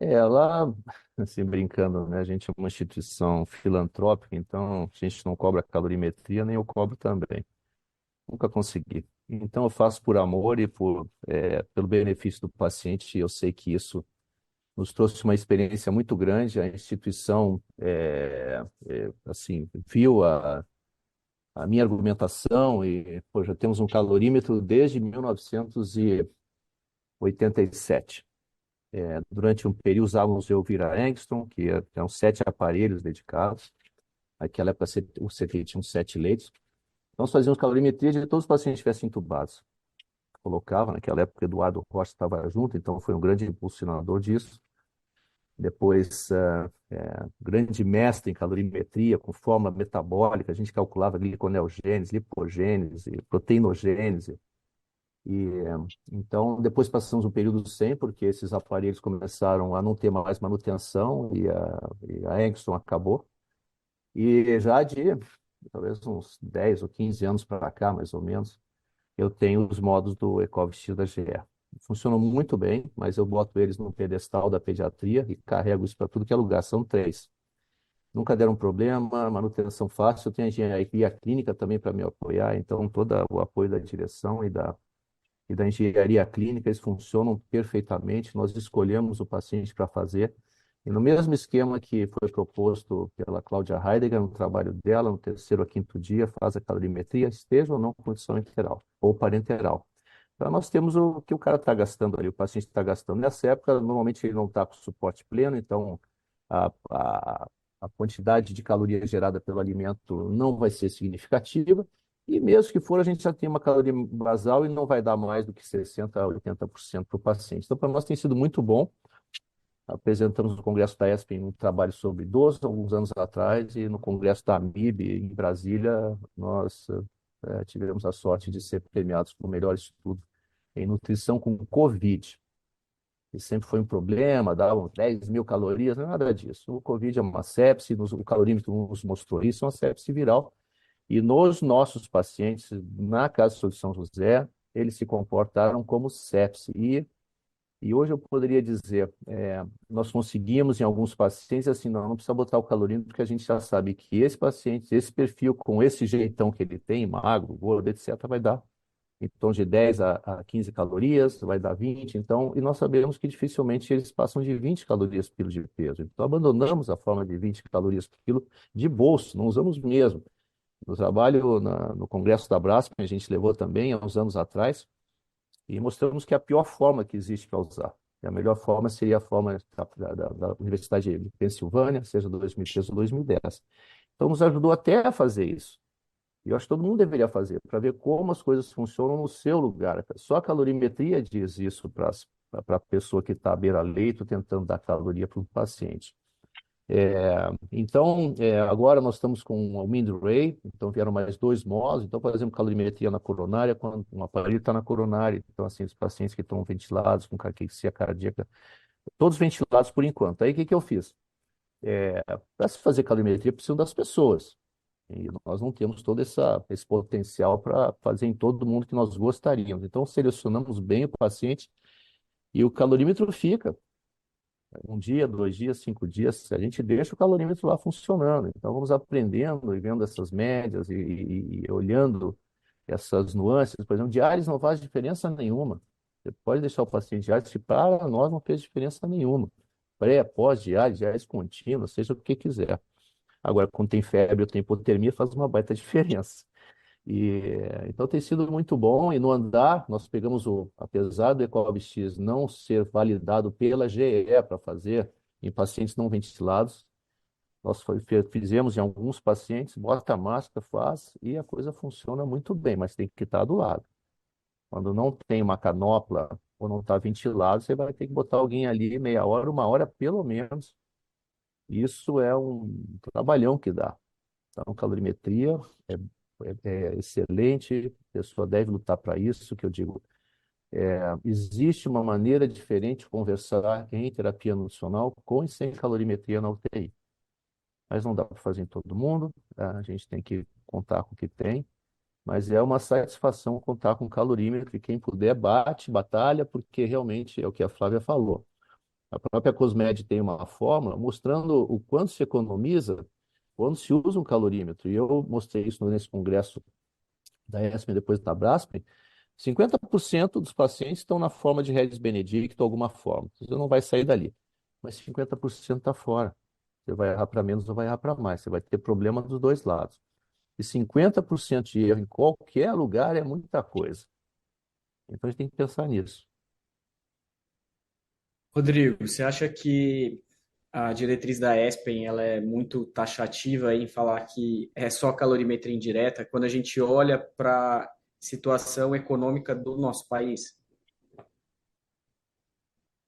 Lá, assim, brincando, né? A gente é uma instituição filantrópica, então a gente não cobra calorimetria, nem eu cobro também. Nunca consegui. Então eu faço por amor e pelo benefício do paciente. Eu sei que isso nos trouxe uma experiência muito grande. A instituição, assim, viu a minha argumentação e, pô, já temos um calorímetro desde 1987. Durante um período usávamos o Elvira Engstrom, que eram 7 aparelhos dedicados. Naquela época o CTI tinha uns 7 leitos. Nós fazíamos calorimetria de todos os pacientes que estivessem entubados. Colocava, naquela época, Eduardo Rocha estava junto, então foi um grande impulsionador disso. Depois, grande mestre em calorimetria, com fórmula metabólica, a gente calculava gliconeogênese, lipogênese, proteinogênese. Então, depois passamos um período sem, porque esses aparelhos começaram a não ter mais manutenção e a Engstrom acabou. E já de talvez uns 10 ou 15 anos para cá, mais ou menos, eu tenho os modos do EcoVST da GE. Funcionam muito bem, mas eu boto eles no pedestal da pediatria e carrego isso para tudo que é lugar. São 3. Nunca deram problema, manutenção fácil. Eu tenho a engenharia clínica também para me apoiar, então todo o apoio da direção e da engenharia clínica, eles funcionam perfeitamente. Nós escolhemos o paciente para fazer. E no mesmo esquema que foi proposto pela Cláudia Heidegger, no trabalho dela, no terceiro ou quinto dia, faz a calorimetria, esteja ou não com condição enteral ou parenteral. Então, nós temos o que o cara está gastando ali, o paciente está gastando. Nessa época, normalmente ele não está com suporte pleno, então a, a, a quantidade de calorias gerada pelo alimento não vai ser significativa. E mesmo que for, a gente já tem uma caloria basal e não vai dar mais do que 60% a 80% para o paciente. Então, para nós tem sido muito bom. Apresentamos no Congresso da ESPEN um trabalho sobre idosos, alguns anos atrás, e no Congresso da AMIB, em Brasília, nós tivemos a sorte de ser premiados com o melhor estudo em nutrição com Covid. E sempre foi um problema, davam 10 mil calorias, não é nada disso. O Covid é uma sepse, o calorímetro nos mostrou isso, é uma sepse viral. E nos nossos pacientes, na Casa de Saúde de São José, eles se comportaram como sepse. E hoje eu poderia dizer, nós conseguimos em alguns pacientes, assim, não precisa botar o calorímetro, porque a gente já sabe que esse paciente, esse perfil, com esse jeitão que ele tem, magro, gordo, etc., vai dar em torno de 10 a 15 calorias, vai dar 20, então, e nós sabemos que dificilmente eles passam de 20 calorias por quilo de peso. Então, abandonamos a forma de 20 calorias por quilo de bolso, não usamos mesmo. No trabalho no Congresso da Braskem, a gente levou também, há uns anos atrás, e mostramos que é a pior forma que existe para usar. E a melhor forma seria a forma da Universidade de Pensilvânia, seja 2013 ou 2010. Então, nos ajudou até a fazer isso. E eu acho que todo mundo deveria fazer, para ver como as coisas funcionam no seu lugar. Só a calorimetria diz isso para a pessoa que está à beira-leito tentando dar caloria para o paciente. Então, agora nós estamos com o Mindray, então vieram mais 2 modos, então fazemos calorimetria na coronária, quando um aparelho está na coronária, então assim, os pacientes que estão ventilados com caquexia cardíaca, todos ventilados por enquanto. Aí o que eu fiz? para se fazer calorimetria, precisam das pessoas. E nós não temos todo esse potencial para fazer em todo mundo que nós gostaríamos. Então, selecionamos bem o paciente e o calorímetro fica 1 dia, 2 dias, 5 dias. A gente deixa o calorímetro lá funcionando. Então, vamos aprendendo e vendo essas médias e olhando essas nuances. Por exemplo, diários não faz diferença nenhuma. Você pode deixar o paciente diário, se para nós não fez diferença nenhuma. Pré, pós-diário, diários contínuos, seja o que quiser. Agora, quando tem febre ou tem hipotermia, faz uma baita diferença. Então tem sido muito bom. E no andar, nós pegamos apesar do EcoLab-X não ser validado pela GE para fazer em pacientes não ventilados, nós fizemos em alguns pacientes, bota a máscara, faz, e a coisa funciona muito bem, mas tem que estar do lado. Quando não tem uma canopla ou não está ventilado, você vai ter que botar alguém ali meia hora, 1 hora pelo menos. Isso é um trabalhão que dá. Então, calorimetria é, é excelente, a pessoa deve lutar para isso, que eu digo. Existe uma maneira diferente de conversar em terapia nutricional com e sem calorimetria na UTI. Mas não dá para fazer em todo mundo, tá? A gente tem que contar com o que tem, mas é uma satisfação contar com calorímetro e quem puder bate, batalha, porque realmente é o que a Flávia falou. A própria Cosmed tem uma fórmula mostrando o quanto se economiza quando se usa um calorímetro. E eu mostrei isso nesse congresso da ESPEN, depois da Braskem. 50% dos pacientes estão na forma de Regis Benedicto ou alguma forma. Você não vai sair dali. Mas 50% está fora. Você vai errar para menos ou vai errar para mais. Você vai ter problema dos dois lados. E 50% de erro em qualquer lugar é muita coisa. Então a gente tem que pensar nisso. Rodrigo, você acha que a diretriz da ESPEN ela é muito taxativa em falar que é só calorimetria indireta quando a gente olha para a situação econômica do nosso país?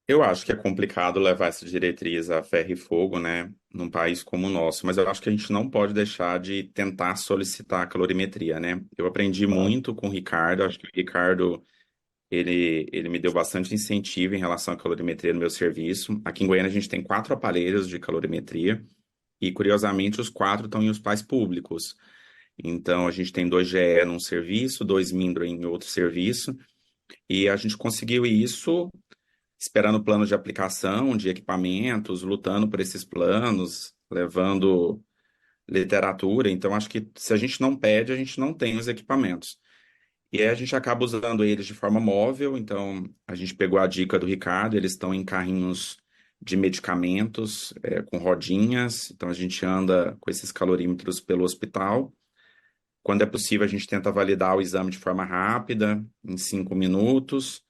Eu acho que é complicado levar essa diretriz a ferro e fogo, né, num país como o nosso, mas eu acho que a gente não pode deixar de tentar solicitar a calorimetria, né? Eu aprendi Claro. muito com o Ricardo, acho que o Ricardo, ele me deu bastante incentivo em relação à calorimetria no meu serviço. Aqui em Goiânia a gente tem 4 aparelhos de calorimetria e, curiosamente, os 4 estão em hospitais públicos. Então, a gente tem 2 GE num serviço, 2 Mindro em outro serviço, e a gente conseguiu isso esperando plano de aplicação, de equipamentos, lutando por esses planos, levando literatura. Então, acho que se a gente não pede, a gente não tem os equipamentos. E aí a gente acaba usando eles de forma móvel. Então, a gente pegou a dica do Ricardo, eles estão em carrinhos de medicamentos, com rodinhas. Então, a gente anda com esses calorímetros pelo hospital. Quando é possível, a gente tenta validar o exame de forma rápida, em 5 minutos.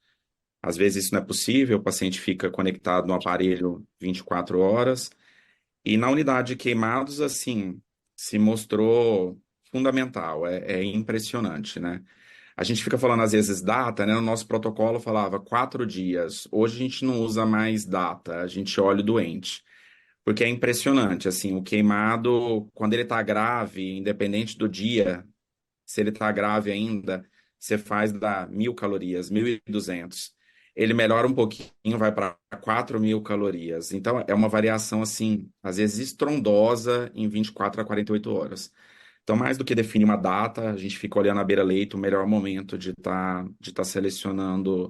Às vezes isso não é possível, o paciente fica conectado no aparelho 24 horas. E na unidade de queimados, assim, se mostrou fundamental, é impressionante, né? A gente fica falando às vezes data, né? No nosso protocolo falava 4 dias. Hoje a gente não usa mais data, a gente olha o doente. Porque é impressionante, assim, o queimado, quando ele está grave, independente do dia, se ele está grave ainda, você faz da 1.000 calorias, 1.200. Ele melhora um pouquinho, vai para 4.000 calorias. Então, é uma variação, assim, às vezes estrondosa em 24 a 48 horas. Então, mais do que definir uma data, a gente fica olhando à beira-leito o melhor momento de tá selecionando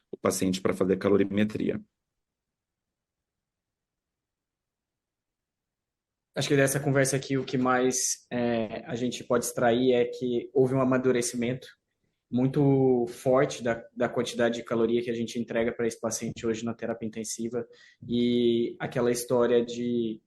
o paciente para fazer calorimetria. Acho que dessa conversa aqui o que mais a gente pode extrair é que houve um amadurecimento muito forte da quantidade de caloria que a gente entrega para esse paciente hoje na terapia intensiva e aquela história de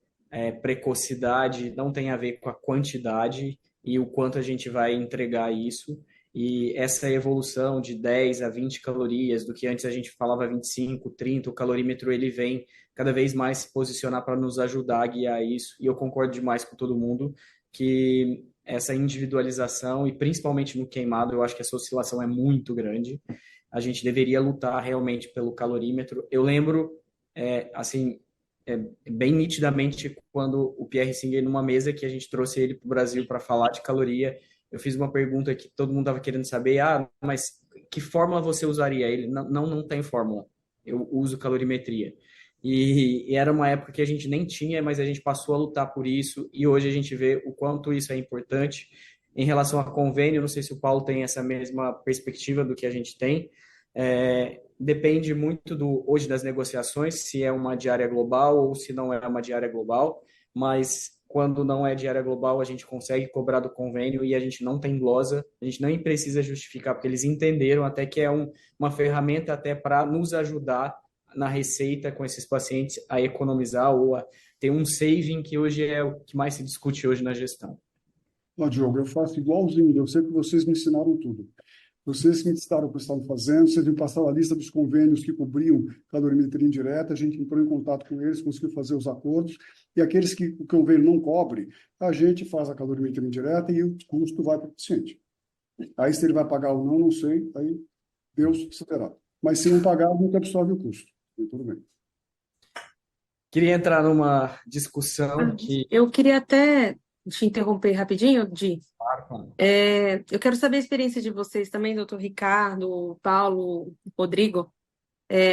precocidade não tem a ver com a quantidade e o quanto a gente vai entregar isso e essa evolução de 10 a 20 calorias, do que antes a gente falava 25, 30, o calorímetro ele vem cada vez mais se posicionar para nos ajudar a guiar isso e eu concordo demais com todo mundo que essa individualização e principalmente no queimado, eu acho que essa oscilação é muito grande. A gente deveria lutar realmente pelo calorímetro. Eu lembro, assim, bem nitidamente quando o Pierre Singer, numa mesa que a gente trouxe ele para o Brasil para falar de caloria, eu fiz uma pergunta que todo mundo estava querendo saber, mas que fórmula você usaria? Ele, não tem fórmula, eu uso calorimetria. E era uma época que a gente nem tinha, mas a gente passou a lutar por isso, e hoje a gente vê o quanto isso é importante. Em relação a convênio, não sei se o Paulo tem essa mesma perspectiva do que a gente tem. Depende muito hoje das negociações, se é uma diária global ou se não é uma diária global, mas quando não é diária global, a gente consegue cobrar do convênio e a gente não tem glosa, a gente nem precisa justificar, porque eles entenderam até que é uma ferramenta até para nos ajudar na receita com esses pacientes a economizar ou a ter um saving, que hoje é o que mais se discute hoje na gestão. Ó, Diogo, eu faço igualzinho. Eu sei que vocês me ensinaram tudo. Vocês que me ensinaram o que estavam fazendo, vocês me passaram a lista dos convênios que cobriam calorimetria indireta, a gente entrou em contato com eles, conseguiu fazer os acordos, e aqueles que o convênio não cobre, a gente faz a calorimetria indireta e o custo vai para o paciente. Aí, se ele vai pagar ou não, não sei, aí Deus saberá. Mas se não pagar, a gente absorve o custo. E tudo bem. Queria entrar numa discussão que... Eu queria até te interromper rapidinho, Di. Eu quero saber a experiência de vocês também, doutor Ricardo, Paulo, Rodrigo.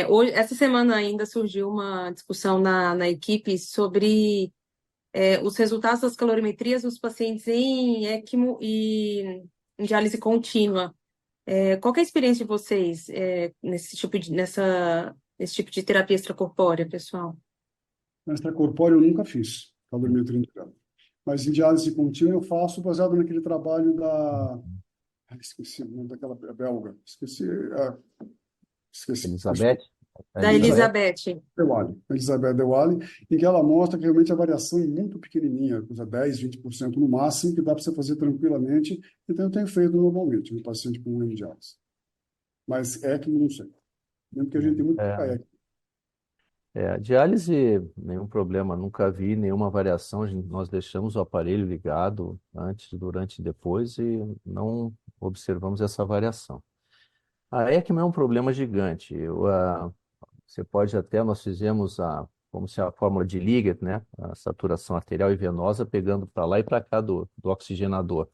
Hoje, essa semana ainda surgiu uma discussão na equipe sobre os resultados das calorimetrias nos pacientes em ECMO e em diálise contínua. Qual que é a experiência de vocês nesse tipo de terapia extracorpórea, pessoal? Extracorpóreo eu nunca fiz, calorimetria indireta. Mas em diálise contínua eu faço baseado naquele trabalho da... Esqueci o nome daquela belga. Esqueci. Elizabeth? Da Elizabeth. Elizabeth Dewali, em que ela mostra que realmente a variação é muito pequenininha, coisa 10, 20% no máximo, que dá para você fazer tranquilamente. Então eu tenho feito normalmente no paciente com hemodiálise. Mas ECMO não sei. Mesmo que a gente tem muito pouca ECMO. Diálise, nenhum problema, nunca vi nenhuma variação. Nós deixamos o aparelho ligado antes, durante e depois e não observamos essa variação. A ECMO é um problema gigante. Você pode até, nós fizemos como se a fórmula de Liggett, né? A saturação arterial e venosa, pegando para lá e para cá do oxigenador.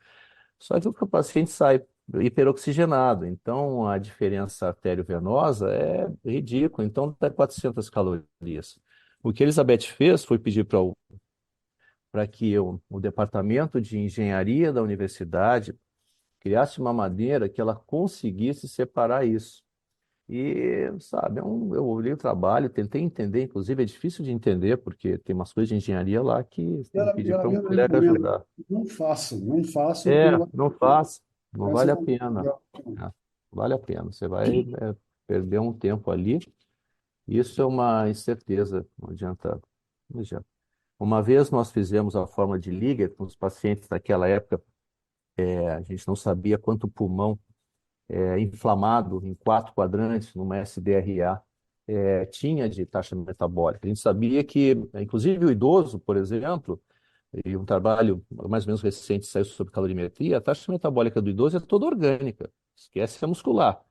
Só que o paciente sai hiperoxigenado, então a diferença artério-venosa é ridícula, então dá 400 calorias. O que a Elizabeth fez foi pedir para que o departamento de engenharia da universidade criasse uma maneira que ela conseguisse separar isso. E, sabe, eu olhei o trabalho, tentei entender, inclusive é difícil de entender, porque tem umas coisas de engenharia lá que tem que pedir para um colega ajudar. Não façam. Não faça, não vale a pena. Vale a pena, você vai perder um tempo ali. Isso é uma incerteza, não adianta. Uma vez nós fizemos a fórmula de Liggett com os pacientes naquela época, a gente não sabia quanto pulmão inflamado em 4 quadrantes, numa SDRA, tinha de taxa metabólica. A gente sabia que, inclusive o idoso, por exemplo, e um trabalho mais ou menos recente saiu sobre calorimetria, a taxa metabólica do idoso é toda orgânica, esquece a muscular.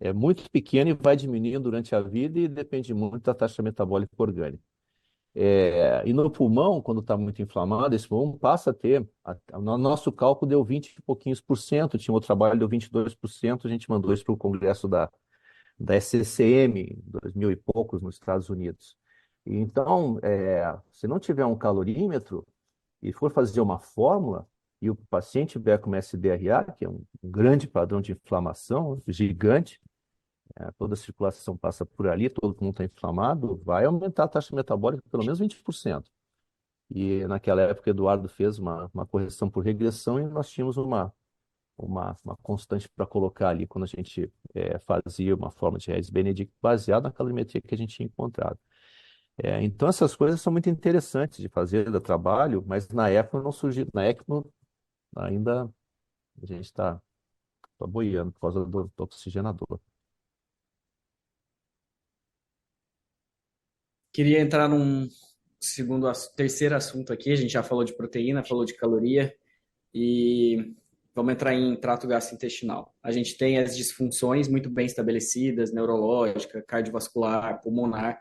É muito pequena e vai diminuindo durante a vida e depende muito da taxa metabólica orgânica. E no pulmão, quando está muito inflamado, esse pulmão passa a ter. O nosso cálculo deu 20 e pouquinhos por cento, tinha outro trabalho deu 22%, a gente mandou isso para o congresso da SCCM, em 2000 e poucos, nos Estados Unidos. Então, se não tiver um calorímetro e for fazer uma fórmula, e o paciente tiver com SDRA, que é um grande padrão de inflamação, gigante, toda a circulação passa por ali, todo mundo está inflamado, vai aumentar a taxa metabólica pelo menos 20%. E naquela época, Eduardo fez uma correção por regressão e nós tínhamos uma constante para colocar ali quando a gente fazia uma forma de Regis-Benedict baseada na calorimetria que a gente tinha encontrado. Então, essas coisas são muito interessantes de fazer, do trabalho, mas na época não surgiu. Na ECMO, ainda a gente está boiando por causa do oxigenador. Queria entrar num terceiro assunto aqui. A gente já falou de proteína, falou de caloria e vamos entrar em trato gastrointestinal. A gente tem as disfunções muito bem estabelecidas, neurológica, cardiovascular, pulmonar,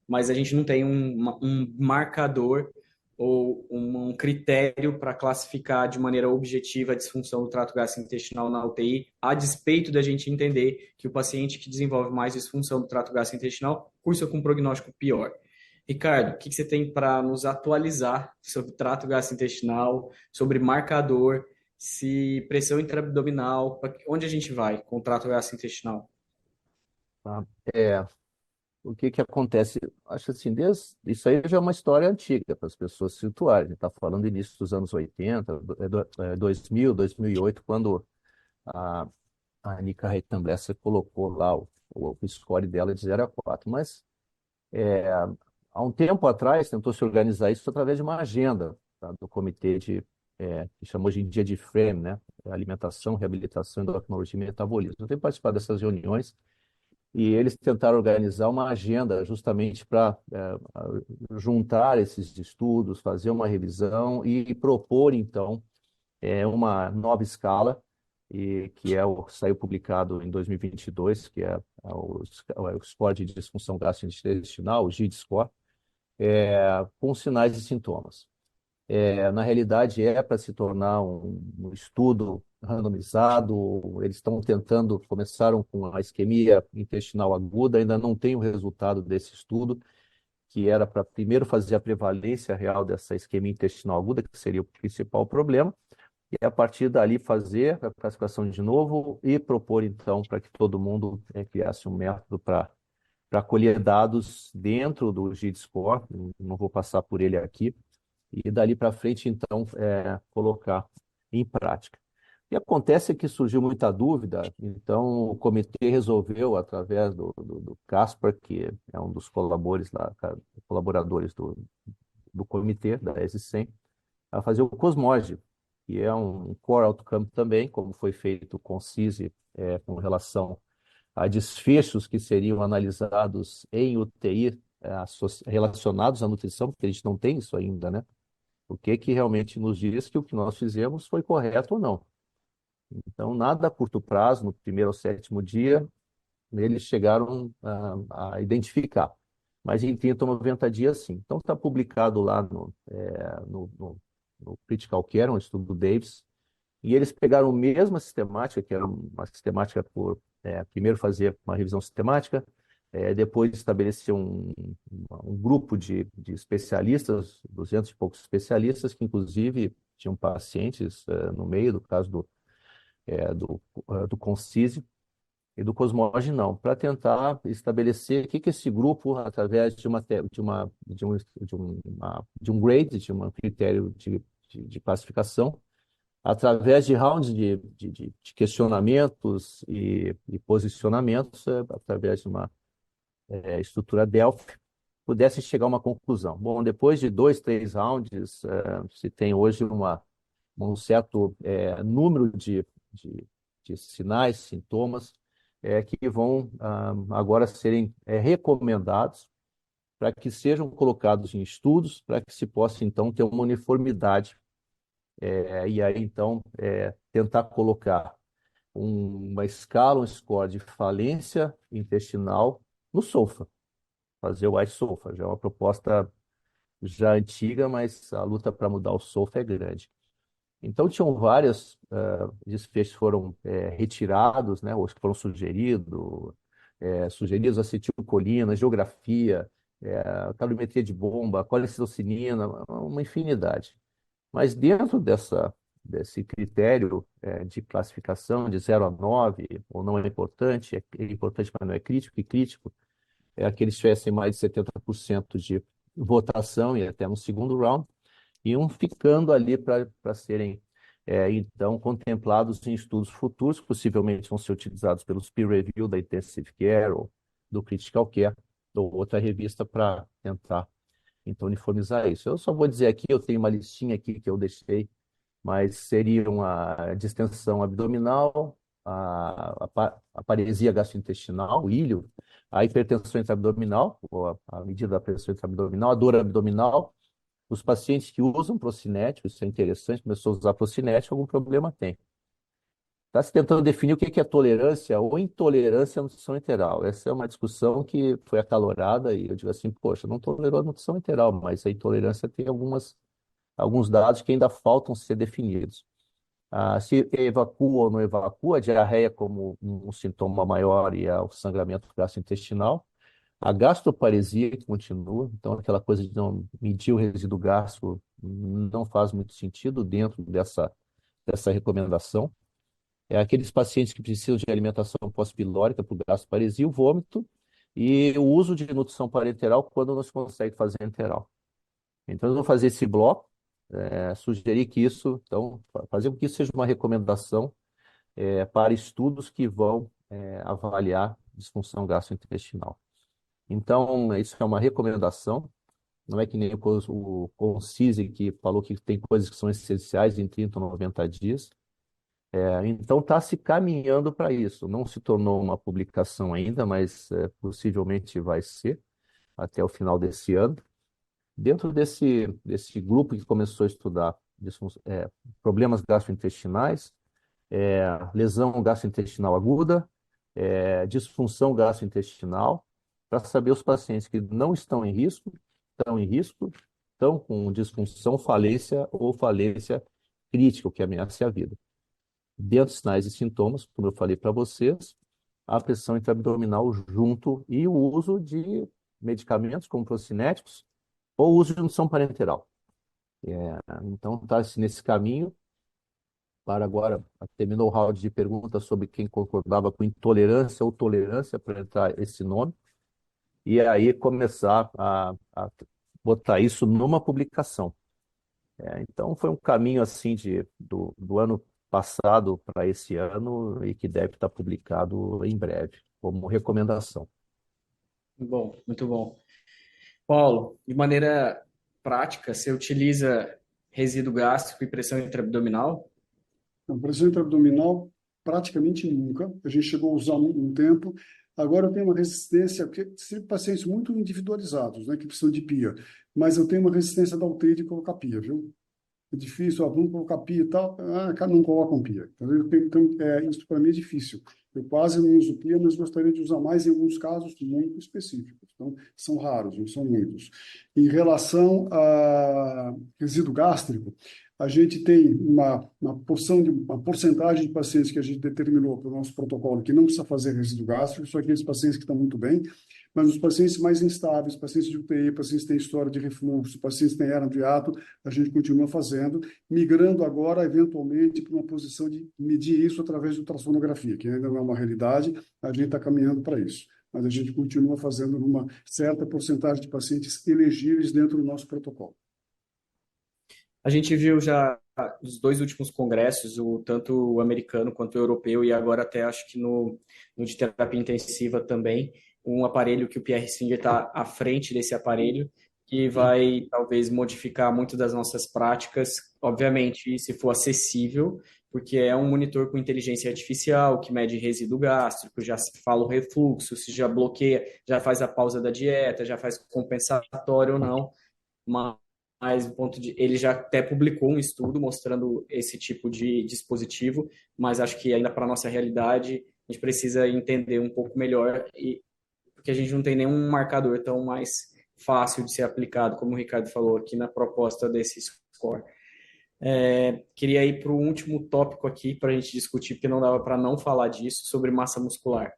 mas a gente não tem um marcador ou um critério para classificar de maneira objetiva a disfunção do trato gastrointestinal na UTI, a despeito da gente entender que o paciente que desenvolve mais disfunção do trato gastrointestinal cursa com um prognóstico pior. Ricardo, o que que você tem para nos atualizar sobre trato gastrointestinal, sobre marcador, se pressão intraabdominal, onde a gente vai com o trato gastrointestinal? Tá? O que que acontece? Acho assim, isso aí já é uma história antiga para as pessoas se situarem. A gente está falando do início dos anos 80, 2000, 2008, quando a, a Nika Rehtenbresser colocou lá o score dela de 0 a 4. Mas é, há um tempo atrás tentou se organizar isso através de uma agenda, tá, do comitê que chama hoje em dia de FRAME, né? Alimentação, Reabilitação, Endocrinologia e Metabolismo. Eu tenho participado dessas reuniões e eles tentaram organizar uma agenda justamente para juntar esses estudos, fazer uma revisão e propor, então, uma nova escala, que saiu publicado em 2022, que é o Score de Disfunção Gastrointestinal, o GID-Score, com sinais e sintomas. Na realidade, é para se tornar um estudo randomizado. Eles estão tentando, começaram com a isquemia intestinal aguda, ainda não tem o resultado desse estudo, que era para primeiro fazer a prevalência real dessa isquemia intestinal aguda, que seria o principal problema, e a partir dali fazer a classificação de novo e propor, então, para que todo mundo criasse um método para colher dados dentro do GID-Score. Não vou passar por ele aqui, e dali para frente, então, colocar em prática. O que acontece é que surgiu muita dúvida, então o comitê resolveu, através do Caspar, que é um dos colaboradores do comitê, da ESI-100, a fazer o COSMOD, que é um core outcome também, como foi feito com o CISI, com relação a desfechos que seriam analisados em UTI, relacionados à nutrição, porque a gente não tem isso ainda, né? O que que realmente nos diz que o que nós fizemos foi correto ou não. Então, nada a curto prazo, no primeiro ou sétimo dia, eles chegaram a identificar. Mas em 30 ou 90 dias, sim. Então, está publicado lá no Critical Care, um estudo do Davis, e eles pegaram a mesma sistemática, que era uma sistemática primeiro fazer uma revisão sistemática, depois estabelecer um grupo de especialistas, 200 e poucos especialistas, que inclusive tinham pacientes no meio, do caso do Concise e do Cosmology, não, para tentar estabelecer o que esse grupo, através de um grade, de um critério de classificação, através de rounds de questionamentos e posicionamentos, através de uma estrutura Delphi, pudesse chegar a uma conclusão. Bom, depois de 2, 3 rounds, se tem hoje um certo número de sinais, sintomas, que vão agora serem recomendados para que sejam colocados em estudos, para que se possa, então, ter uma uniformidade. E aí, então, tentar colocar uma escala, um score de falência intestinal no SOFA, fazer o iSOFA. Já é uma proposta já antiga, mas a luta para mudar o SOFA é grande. Então, tinham vários desfechos foram retirados, né, ou que foram sugeridos acetilcolina, geografia, calorimetria de bomba, colecistocinina, uma infinidade. Mas dentro desse critério de classificação de 0 a 9, ou não é importante, é importante, mas não é crítico, e crítico é aqueles que tivessem mais de 70% de votação e até no segundo round, iam ficando ali para serem, então, contemplados em estudos futuros, que possivelmente vão ser utilizados pelos peer review da Intensive Care ou do Critical Care, ou outra revista para tentar, então, uniformizar isso. Eu só vou dizer aqui, eu tenho uma listinha aqui que eu deixei, mas seriam a distensão abdominal, a paresia gastrointestinal, o ilho, a hipertensão intraabdominal, ou a medida da pressão intraabdominal, a dor abdominal. Os pacientes que usam procinético, isso é interessante, começou a usar procinético, algum problema tem. Está se tentando definir o que é tolerância ou intolerância à nutrição enteral. Essa é uma discussão que foi acalorada e eu digo assim, poxa, não tolerou a nutrição enteral, mas a intolerância tem alguns dados que ainda faltam ser definidos. Se evacua ou não evacua, a diarreia como um sintoma maior e o sangramento gastrointestinal. A gastroparesia que continua, então aquela coisa de não medir o resíduo gástrico não faz muito sentido dentro dessa recomendação. É aqueles pacientes que precisam de alimentação pós-pilórica para o gastroparesia, o vômito e o uso de nutrição parenteral quando não se consegue fazer enteral. Então, eu vou fazer esse bloco, sugerir que isso, então, fazer com que isso seja uma recomendação para estudos que vão avaliar disfunção gastrointestinal. Então, isso é uma recomendação, não é que nem o Concise que falou que tem coisas que são essenciais em 30 ou 90 dias. Então, está se caminhando para isso. Não se tornou uma publicação ainda, mas possivelmente vai ser até o final desse ano. Dentro desse grupo que começou a estudar problemas gastrointestinais, lesão gastrointestinal aguda, disfunção gastrointestinal, para saber os pacientes que não estão em risco, estão com disfunção, falência ou falência crítica, o que ameaça a vida. Dentro dos sinais e sintomas, como eu falei para vocês, a pressão intraabdominal junto e o uso de medicamentos como procinéticos ou o uso de nutrição parenteral. Então, está nesse caminho. Para agora, terminou o round de perguntas sobre quem concordava com intolerância ou tolerância para entrar esse nome. E aí começar a botar isso numa publicação. Então, foi um caminho assim do ano passado para esse ano e que deve estar publicado em breve, como recomendação. Bom, muito bom. Paulo, de maneira prática, você utiliza resíduo gástrico e pressão intraabdominal? Então, pressão intraabdominal, praticamente nunca. A gente chegou a usar um tempo. Agora eu tenho uma resistência, porque são pacientes muito individualizados, né, que precisam de pia. Mas eu tenho uma resistência da UTI de colocar pia, viu? É difícil, vamos colocar pia e tal. Cara, não colocam pia. Então, isso para mim é difícil. Eu quase não uso pia, mas gostaria de usar mais em alguns casos muito específicos. Então, são raros, não são muitos. Em relação a resíduo gástrico, a gente tem uma porcentagem de pacientes que a gente determinou para o nosso protocolo que não precisa fazer resíduo gástrico, só aqueles pacientes que estão muito bem, mas os pacientes mais instáveis, pacientes de UTI, pacientes que têm história de refluxo, pacientes que têm hernia de hiato, a gente continua fazendo, migrando agora, eventualmente, para uma posição de medir isso através de ultrassonografia, que ainda não é uma realidade, a gente está caminhando para isso. Mas a gente continua fazendo uma certa porcentagem de pacientes elegíveis dentro do nosso protocolo. A gente viu já nos dois últimos congressos, tanto o americano quanto o europeu, e agora até acho que no de terapia intensiva também, um aparelho que o Pierre Singer está à frente desse aparelho, que vai talvez modificar muito das nossas práticas, obviamente, se for acessível, porque é um monitor com inteligência artificial, que mede resíduo gástrico, já fala o refluxo, se já bloqueia, já faz a pausa da dieta, já faz compensatório ou não, mas ele já até publicou um estudo mostrando esse tipo de dispositivo, mas acho que ainda para a nossa realidade a gente precisa entender um pouco melhor, porque a gente não tem nenhum marcador tão mais fácil de ser aplicado, como o Ricardo falou aqui na proposta desse score. Queria ir para o último tópico aqui para a gente discutir, porque não dava para não falar disso, sobre massa muscular.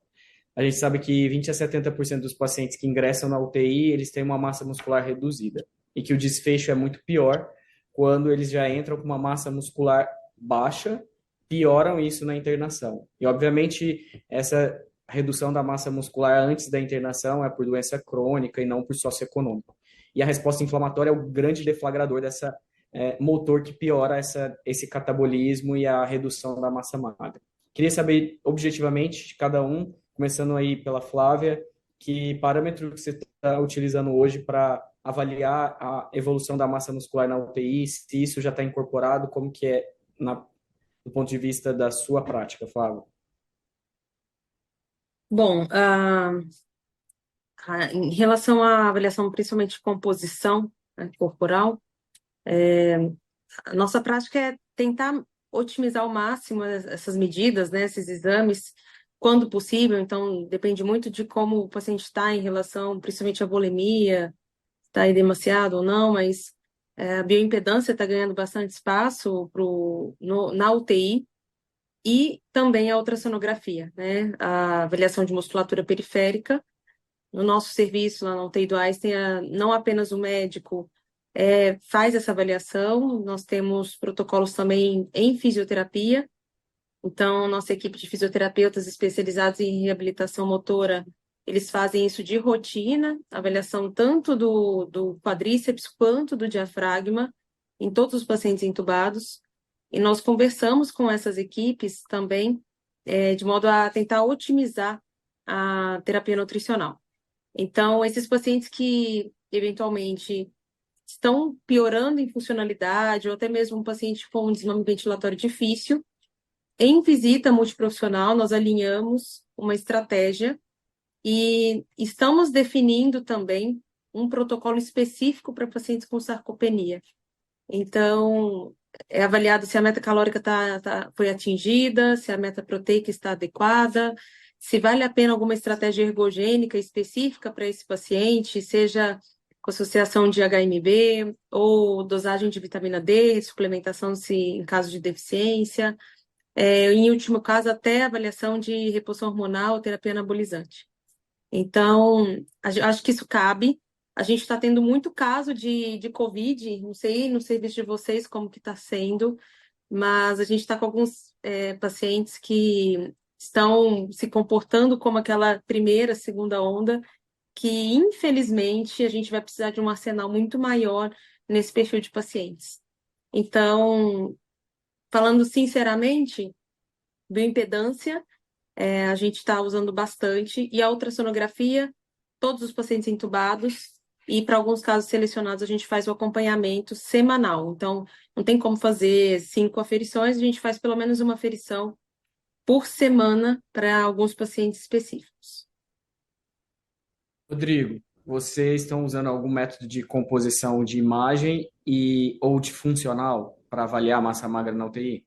A gente sabe que 20 a 70% dos pacientes que ingressam na UTI, eles têm uma massa muscular reduzida, e que o desfecho é muito pior quando eles já entram com uma massa muscular baixa, pioram isso na internação. E, obviamente, essa redução da massa muscular antes da internação é por doença crônica e não por socioeconômico. E a resposta inflamatória é o grande deflagrador dessa motor que piora esse catabolismo e a redução da massa magra. Queria saber, objetivamente, de cada um, começando aí pela Flávia, que parâmetro que você está utilizando hoje para avaliar a evolução da massa muscular na UTI, se isso já está incorporado, como que é do ponto de vista da sua prática, Flávia? Bom, em relação à avaliação, principalmente de composição, né, corporal, a nossa prática é tentar otimizar ao máximo essas medidas, né, esses exames, quando possível. Então, depende muito de como o paciente está em relação, principalmente à bulimia, está edemaciado ou não, mas a bioimpedância está ganhando bastante espaço na UTI, e também a ultrassonografia, né, a avaliação de musculatura periférica, no nosso serviço, lá na UTI do Einstein, não apenas o médico faz essa avaliação, nós temos protocolos também em fisioterapia. Então, nossa equipe de fisioterapeutas especializados em reabilitação motora, eles fazem isso de rotina, avaliação tanto do quadríceps quanto do diafragma em todos os pacientes intubados. E nós conversamos com essas equipes também, de modo a tentar otimizar a terapia nutricional. Então, esses pacientes que eventualmente estão piorando em funcionalidade, ou até mesmo um paciente com um desmame ventilatório difícil, em visita multiprofissional, nós alinhamos uma estratégia e estamos definindo também um protocolo específico para pacientes com sarcopenia. Então, é avaliado se a meta calórica foi atingida, se a meta proteica está adequada, se vale a pena alguma estratégia ergogênica específica para esse paciente, seja com associação de HMB ou dosagem de vitamina D, suplementação se em caso de deficiência. Em último caso, até avaliação de reposição hormonal, terapia anabolizante. Então, acho que isso cabe. A gente está tendo muito caso de Covid, não sei no serviço de vocês como que está sendo, mas a gente está com alguns pacientes que estão se comportando como aquela primeira, segunda onda, que infelizmente a gente vai precisar de um arsenal muito maior nesse perfil de pacientes. Então, falando sinceramente, bioimpedância, a gente está usando bastante, e a ultrassonografia, todos os pacientes intubados, e para alguns casos selecionados a gente faz o acompanhamento semanal. Então, não tem como fazer 5 aferições, a gente faz pelo menos uma aferição por semana para alguns pacientes específicos. Rodrigo, vocês estão usando algum método de composição de imagem ou de funcional para avaliar a massa magra na UTI?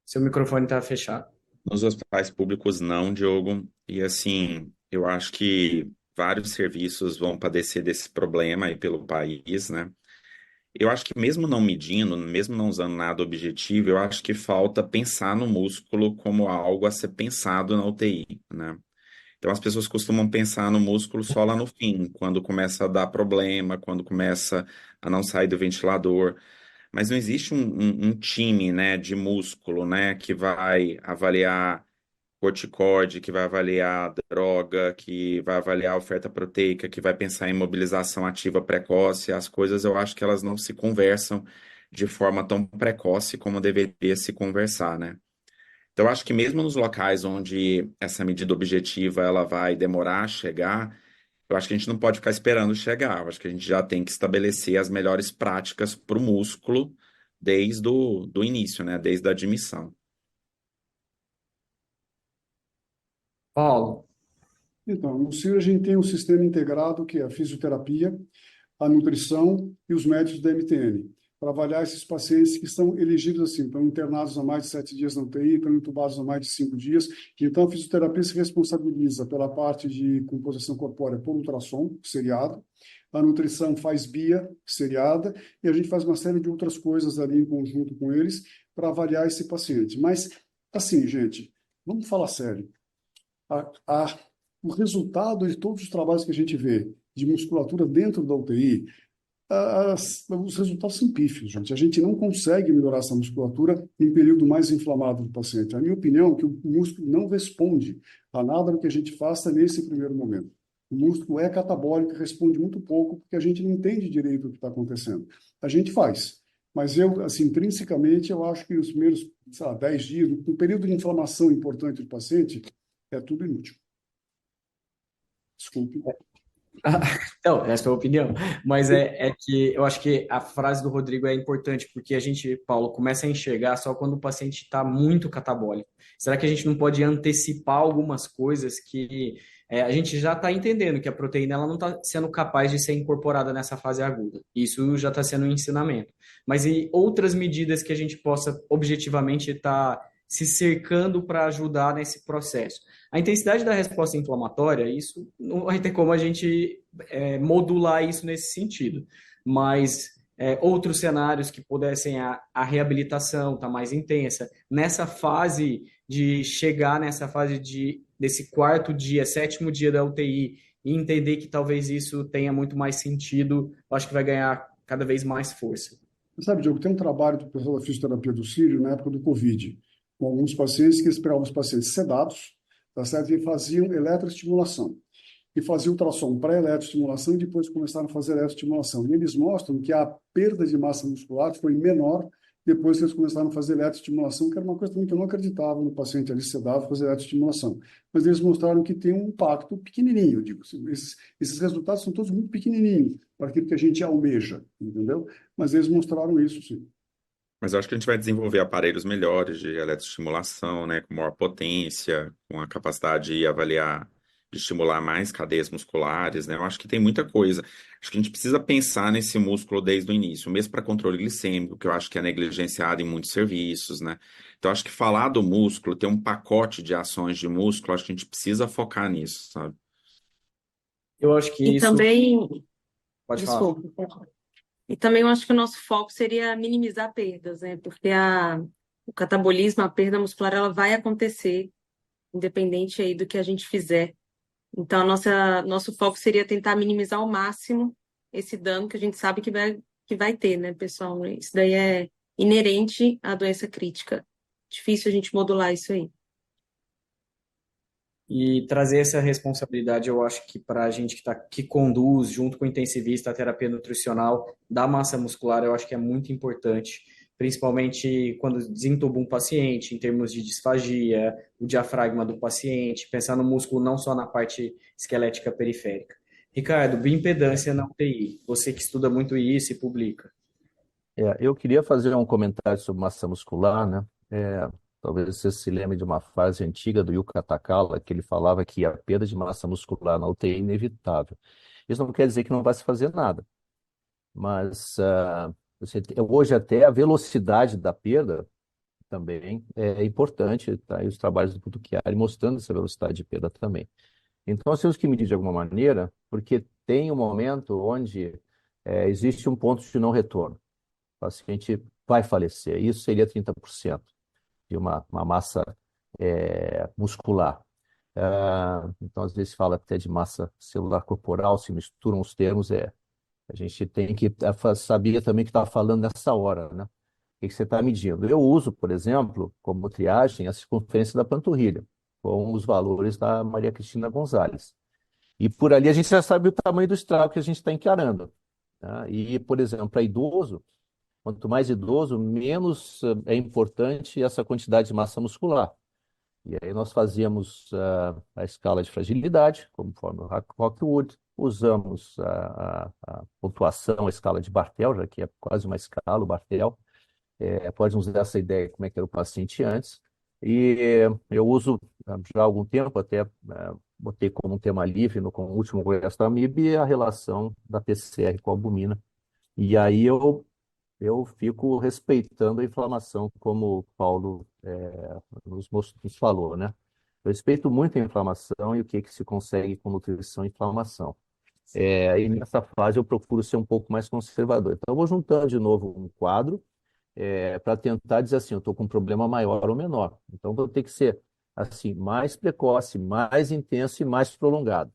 Seu microfone está fechado. Nos hospitais públicos, não, Diogo. E assim, eu acho que vários serviços vão padecer desse problema aí pelo país, né? Eu acho que mesmo não medindo, mesmo não usando nada objetivo, eu acho que falta pensar no músculo como algo a ser pensado na UTI, né? Então as pessoas costumam pensar no músculo só lá no fim, quando começa a dar problema, quando começa a não sair do ventilador. Mas não existe um time, né, de músculo, né, que vai avaliar corticóide, que vai avaliar droga, que vai avaliar oferta proteica, que vai pensar em mobilização ativa precoce. As coisas eu acho que elas não se conversam de forma tão precoce como deveria se conversar, né? Então, eu acho que mesmo nos locais onde essa medida objetiva ela vai demorar a chegar, eu acho que a gente não pode ficar esperando chegar. Eu acho que a gente já tem que estabelecer as melhores práticas para o músculo desde o do início, né? Desde a admissão. Paulo, Então, no CIR a gente tem um sistema integrado que é a fisioterapia, a nutrição e os médicos da MTN, para avaliar esses pacientes que estão elegíveis assim, estão internados há mais de 7 dias na UTI, estão entubados há mais de 5 dias. Então, a fisioterapia se responsabiliza pela parte de composição corpórea por ultrassom, seriado. A nutrição faz BIA, seriada, e a gente faz uma série de outras coisas ali em conjunto com eles para avaliar esse paciente. Mas, assim, gente, vamos falar sério. O resultado de todos os trabalhos que a gente vê de musculatura dentro da UTI, os resultados são pífios, gente. A gente não consegue melhorar essa musculatura em período mais inflamado do paciente. A minha opinião é que o músculo não responde a nada do que a gente faça nesse primeiro momento. O músculo é catabólico e responde muito pouco porque a gente não entende direito o que está acontecendo. A gente faz, mas eu, assim, intrinsecamente, eu acho que os primeiros, sei lá, 10 dias, um período de inflamação importante do paciente, é tudo inútil. Desculpe. Então, essa é a sua opinião, mas é que eu acho que a frase do Rodrigo é importante, porque a gente, Paulo, começa a enxergar só quando o paciente está muito catabólico. Será que a gente não pode antecipar algumas coisas que a gente já está entendendo que a proteína ela não está sendo capaz de ser incorporada nessa fase aguda? Isso já está sendo um ensinamento. Mas e outras medidas que a gente possa objetivamente estar se cercando para ajudar nesse processo? A intensidade da resposta inflamatória, isso não vai ter como a gente modular isso nesse sentido, mas outros cenários que pudessem a reabilitação estar mais intensa, nessa fase de chegar nessa fase de desse quarto dia, sétimo dia da UTI, e entender que talvez isso tenha muito mais sentido, eu acho que vai ganhar cada vez mais força. Você sabe, Diogo, tem um trabalho do pessoal da fisioterapia do Sírio na época do Covid, com alguns pacientes que esperavam os pacientes sedados, tá certo? E faziam eletroestimulação. E faziam ultrassom pré-eletroestimulação e depois começaram a fazer eletroestimulação. E eles mostram que a perda de massa muscular foi menor depois que eles começaram a fazer eletroestimulação, que era uma coisa também que eu não acreditava no paciente ali sedado fazer eletroestimulação. Mas eles mostraram que tem um impacto pequenininho, digo, esses resultados são todos muito pequenininhos para aquilo que a gente almeja, entendeu? Mas eles mostraram isso, sim. Mas eu acho que a gente vai desenvolver aparelhos melhores de eletroestimulação, né, com maior potência, com a capacidade de avaliar, de estimular mais cadeias musculares, né? Eu acho que tem muita coisa. Acho que a gente precisa pensar nesse músculo desde o início, mesmo para controle glicêmico, que eu acho que é negligenciado em muitos serviços, né? Então, acho que falar do músculo, ter um pacote de ações de músculo, acho que a gente precisa focar nisso, sabe? Eu acho que E isso. também, Pode falar. desculpa. E também eu acho que o nosso foco seria minimizar perdas, né? Porque o catabolismo, a perda muscular, ela vai acontecer, independente aí do que a gente fizer. Então, nosso foco seria tentar minimizar ao máximo esse dano que a gente sabe que vai ter, né, pessoal? Isso daí é inerente à doença crítica. Difícil a gente modular isso aí. E trazer essa responsabilidade, eu acho que para a gente que conduz, junto com o intensivista, a terapia nutricional da massa muscular, eu acho que é muito importante, principalmente quando desentuba um paciente, em termos de disfagia, o diafragma do paciente, pensar no músculo não só na parte esquelética periférica. Ricardo, bioimpedância na UTI, você que estuda muito isso e publica. Eu queria fazer um comentário sobre massa muscular, né? Talvez você se lembre de uma frase antiga do Yuka Takala, que ele falava que a perda de massa muscular na UTI é inevitável. Isso não quer dizer que não vai se fazer nada, mas hoje até a velocidade da perda também é importante, tá? E os trabalhos do Putukhyari mostrando essa velocidade de perda também. Então, nós temos que medir de alguma maneira, porque tem um momento onde existe um ponto de não retorno. O paciente vai falecer. Isso seria 30% de uma massa muscular. Então, às vezes fala até de massa celular corporal, se misturam os termos, a gente tem que saber também que está falando nessa hora, né? O que você está medindo? Eu uso, por exemplo, como triagem, a circunferência da panturrilha, com os valores da Maria Cristina Gonzalez. E por ali a gente já sabe o tamanho do estrago que a gente está encarando, tá? E, por exemplo, para idoso, quanto mais idoso, menos é importante essa quantidade de massa muscular. E aí nós fazíamos a escala de fragilidade, conforme o Rockwood, usamos a pontuação, a escala de Bartel, já que é quase uma escala, o Bartel. Pode nos dar essa ideia de como é que era o paciente antes. E eu uso já há algum tempo, até botei como um tema livre com o último congresso da AMIB, a relação da PCR com a albumina. E aí eu fico respeitando a inflamação, como o Paulo nos falou, né? Eu respeito muito a inflamação e o que se consegue com nutrição e inflamação. E nessa fase eu procuro ser um pouco mais conservador. Então eu vou juntando de novo um quadro para tentar dizer assim, eu estou com um problema maior ou menor. Então vou ter que ser assim mais precoce, mais intenso e mais prolongado.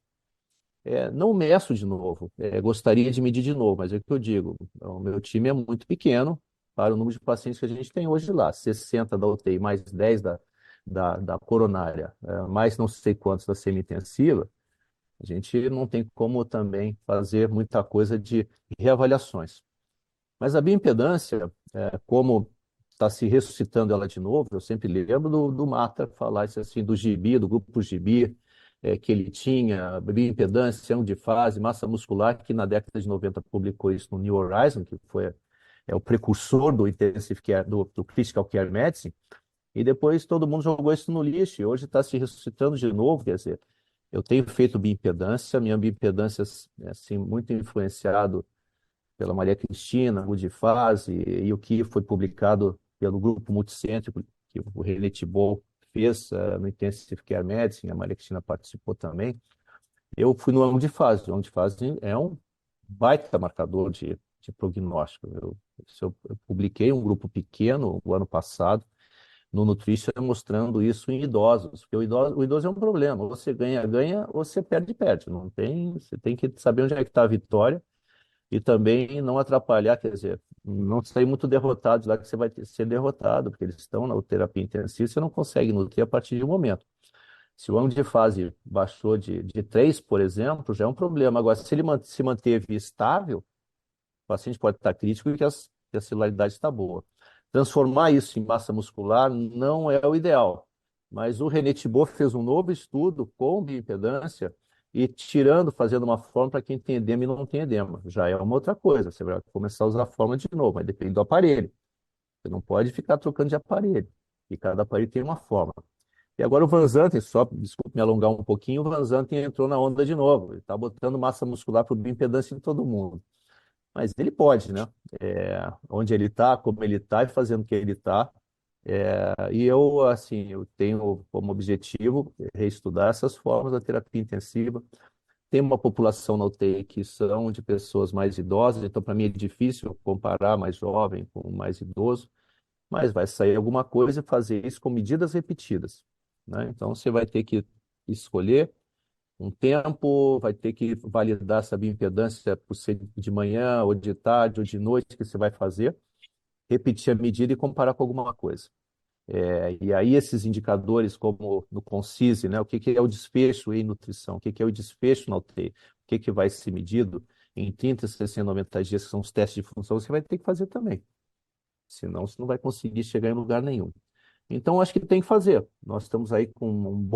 Não meço de novo, gostaria de medir de novo, mas é o que eu digo, o meu time é muito pequeno para o número de pacientes que a gente tem hoje lá, 60 da UTI, mais 10 da coronária, mais não sei quantos da semi-intensiva, a gente não tem como também fazer muita coisa de reavaliações. Mas a bioimpedância, como está se ressuscitando ela de novo, eu sempre lembro do Mata falar isso assim, do Gibi, do grupo Gibi, que ele tinha, bioimpedância, ângulo de fase, massa muscular, que na década de 90 publicou isso no New Horizon, que foi o precursor do Intensive Care, do Critical Care Medicine, e depois todo mundo jogou isso no lixo, e hoje está se ressuscitando de novo, quer dizer, eu tenho feito bioimpedância, minha bioimpedância é assim, muito influenciado pela Maria Cristina, ângulo de fase, e o que foi publicado pelo grupo multicêntrico, que o René Thibault fez no Intensive Care Medicine, a Maria Cristina participou também. Eu fui no ângulo de fase. O ângulo de fase é um baita marcador de prognóstico. Eu publiquei um grupo pequeno o ano passado, no Nutrition mostrando isso em idosos, porque o idoso é um problema, ou você ganha, ganha, ou você perde, perde. Não tem, você tem que saber onde é que está a vitória e também não atrapalhar, quer dizer, não sair muito derrotado de lá que você vai ser derrotado, porque eles estão na terapia intensiva, você não consegue nutrir a partir de um momento. Se o ângulo de fase baixou de 3, por exemplo, já é um problema. Agora, se ele se manteve estável, o paciente pode estar crítico e que a celularidade está boa. Transformar isso em massa muscular não é o ideal, mas o René Thibault fez um novo estudo com bioimpedância e tirando, fazendo uma forma para quem tem edema e não tem edema. Já é uma outra coisa, você vai começar a usar a forma de novo, mas depende do aparelho. Você não pode ficar trocando de aparelho, e cada aparelho tem uma forma. E agora o Van Zanten, só, desculpe me alongar um pouquinho, o Van Zanten entrou na onda de novo. Ele está botando massa muscular por bioimpedância em todo mundo. Mas ele pode, né? Onde ele está, como ele está e fazendo o que ele está. E eu, assim, eu tenho como objetivo reestudar essas formas da terapia intensiva. Tem uma população na UTI que são de pessoas mais idosas, então para mim é difícil comparar mais jovem com mais idoso, mas vai sair alguma coisa e fazer isso com medidas repetidas, né? Então você vai ter que escolher um tempo, vai ter que validar essa bioimpedância por ser de manhã, ou de tarde, ou de noite que você vai fazer, repetir a medida e comparar com alguma coisa. E aí esses indicadores, como no CONCISE, né, o que que é o desfecho em nutrição, o que que é o desfecho na UTI, o que que vai ser medido em 30, 60, 90 dias, que são os testes de função, você vai ter que fazer também. Senão você não vai conseguir chegar em lugar nenhum. Então, acho que tem que fazer. Nós estamos aí com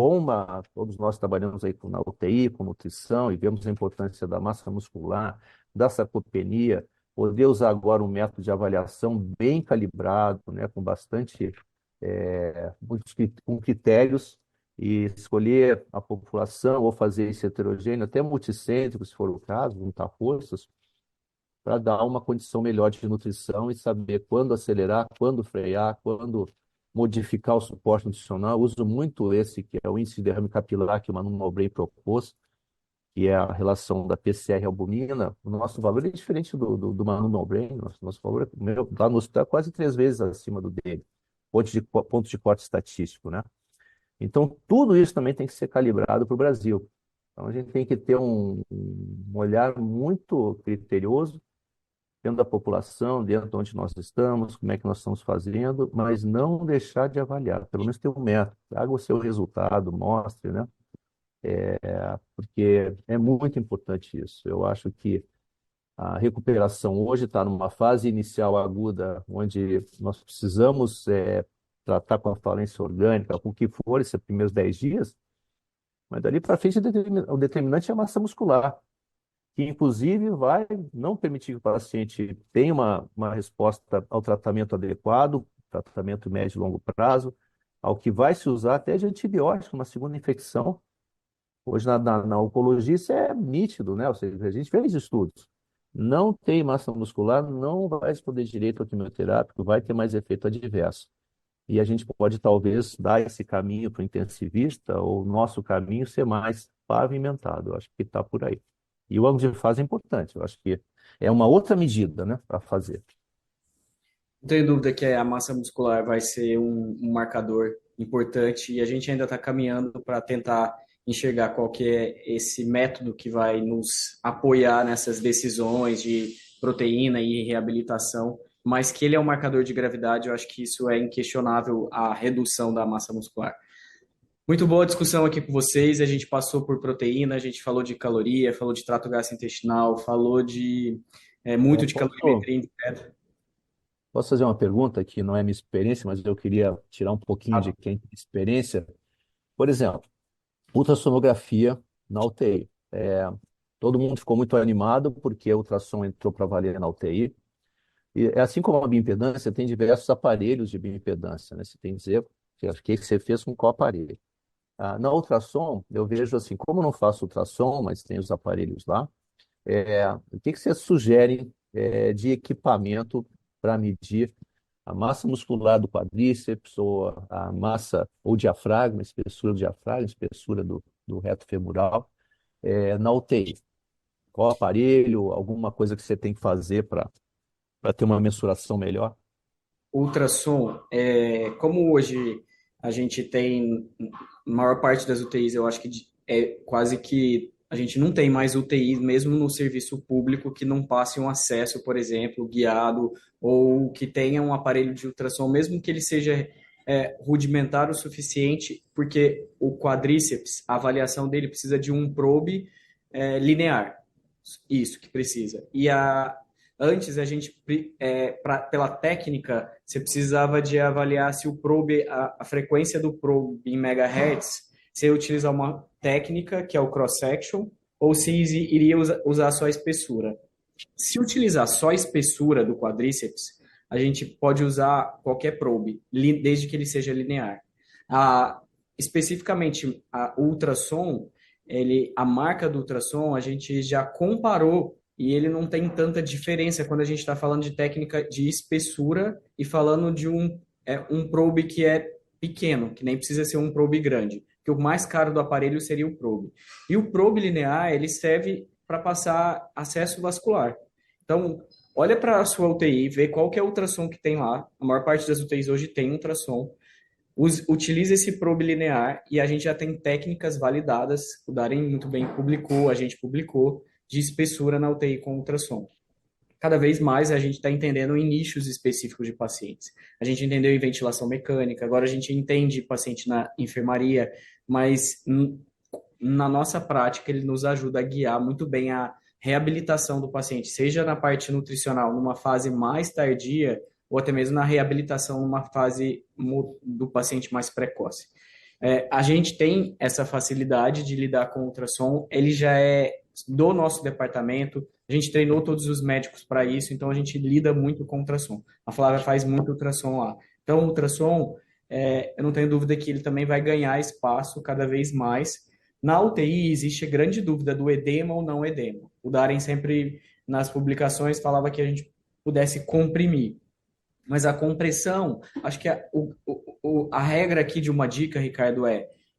todos nós trabalhamos aí na UTI, com nutrição, e vemos a importância da massa muscular, da sarcopenia, poder usar agora um método de avaliação bem calibrado, né, com bastante, com critérios, e escolher a população, ou fazer isso heterogêneo, até multicêntrico, se for o caso, juntar forças, para dar uma condição melhor de nutrição e saber quando acelerar, quando frear, quando modificar o suporte nutricional. Eu uso muito esse, que é o índice de derrame capilar, que o Manu Mowbray propôs, que é a relação da PCR-albumina. O nosso valor é diferente do Manu Mowbray. Nosso valor lá no hospital é quase 3 vezes acima do dele. Ponto de corte estatístico, né? Então, tudo isso também tem que ser calibrado para o Brasil. Então, a gente tem que ter um olhar muito criterioso dentro da população, dentro de onde nós estamos, como é que nós estamos fazendo, mas não deixar de avaliar, pelo menos ter um método, traga o seu resultado, mostre, né? Porque é muito importante isso. Eu acho que a recuperação hoje está numa fase inicial aguda, onde nós precisamos tratar com a falência orgânica, com o que for, esses primeiros 10 dias, mas dali para frente o determinante é a massa muscular, que inclusive vai não permitir que o paciente tenha uma resposta ao tratamento adequado, tratamento médio e longo prazo, ao que vai se usar até de antibiótico na segunda infecção. Hoje na oncologia isso é nítido, né? Ou seja, a gente fez estudos. Não tem massa muscular, não vai responder direito ao quimioterápico, vai ter mais efeito adverso. E a gente pode talvez dar esse caminho para o intensivista, ou o nosso caminho ser mais pavimentado. Eu acho que está por aí. E o ângulo de fase é importante. Eu acho que é uma outra medida, né, para fazer. Não tenho dúvida que a massa muscular vai ser um marcador importante e a gente ainda está caminhando para tentar enxergar qual que é esse método que vai nos apoiar nessas decisões de proteína e reabilitação, mas que ele é um marcador de gravidade, eu acho que isso é inquestionável, a redução da massa muscular. Muito boa discussão aqui com vocês. A gente passou por proteína, a gente falou de caloria, falou de trato gastrointestinal, falou de muito de Posso, calorimetria indireta. posso fazer uma pergunta que não é minha experiência, mas eu queria tirar um pouquinho de quem tem experiência. Por exemplo, ultrassonografia na UTI. Todo mundo ficou muito animado porque o ultrassom entrou para valer na UTI. E assim como a bioimpedância, tem diversos aparelhos de bioimpedância, né? Você tem que dizer o que você fez com qual aparelho. Na ultrassom, eu vejo assim, como eu não faço ultrassom, mas tem os aparelhos lá, o que você sugere de equipamento para medir a massa muscular do quadríceps, ou a massa, ou diafragma, espessura do diafragma, espessura do reto femoral, na UTI? Qual aparelho, alguma coisa que você tem que fazer para ter uma mensuração melhor? ultrassom, como hoje a gente tem, maior parte das UTIs, eu acho que é quase que a gente não tem mais UTI, mesmo no serviço público, que não passe um acesso, por exemplo, guiado, ou que tenha um aparelho de ultrassom, mesmo que ele seja rudimentar o suficiente, porque o quadríceps, a avaliação dele precisa de um probe linear. Isso que precisa. Antes, a gente, pela técnica, você precisava de avaliar se o probe, a frequência do probe em megahertz, se ia utilizar uma técnica, que é o cross-section, ou se iria usar só a espessura. Se utilizar só a espessura do quadríceps, a gente pode usar qualquer probe, desde que ele seja linear. Especificamente, o ultrassom, a marca do ultrassom, a gente já comparou e ele não tem tanta diferença quando a gente está falando de técnica de espessura e falando de um probe que é pequeno, que nem precisa ser um probe grande, que o mais caro do aparelho seria o probe. E o probe linear, ele serve para passar acesso vascular. Então, olha para a sua UTI, vê qual que é o ultrassom que tem lá. A maior parte das UTIs hoje tem ultrassom. Utiliza esse probe linear e a gente já tem técnicas validadas. O Darem muito bem publicou, a gente publicou, de espessura na UTI com ultrassom. Cada vez mais a gente está entendendo em nichos específicos de pacientes. A gente entendeu em ventilação mecânica, agora a gente entende paciente na enfermaria, mas na nossa prática ele nos ajuda a guiar muito bem a reabilitação do paciente, seja na parte nutricional, numa fase mais tardia, ou até mesmo na reabilitação numa fase do paciente mais precoce. A gente tem essa facilidade de lidar com o ultrassom, ele já é do nosso departamento, a gente treinou todos os médicos para isso, então a gente lida muito com ultrassom. A Flávia faz muito ultrassom lá. Então, o ultrassom, eu não tenho dúvida que ele também vai ganhar espaço cada vez mais. Na UTI, existe grande dúvida do edema ou não edema. O Darem sempre, nas publicações, falava que a gente pudesse comprimir. Mas a compressão, acho que a regra aqui de uma dica, Ricardo,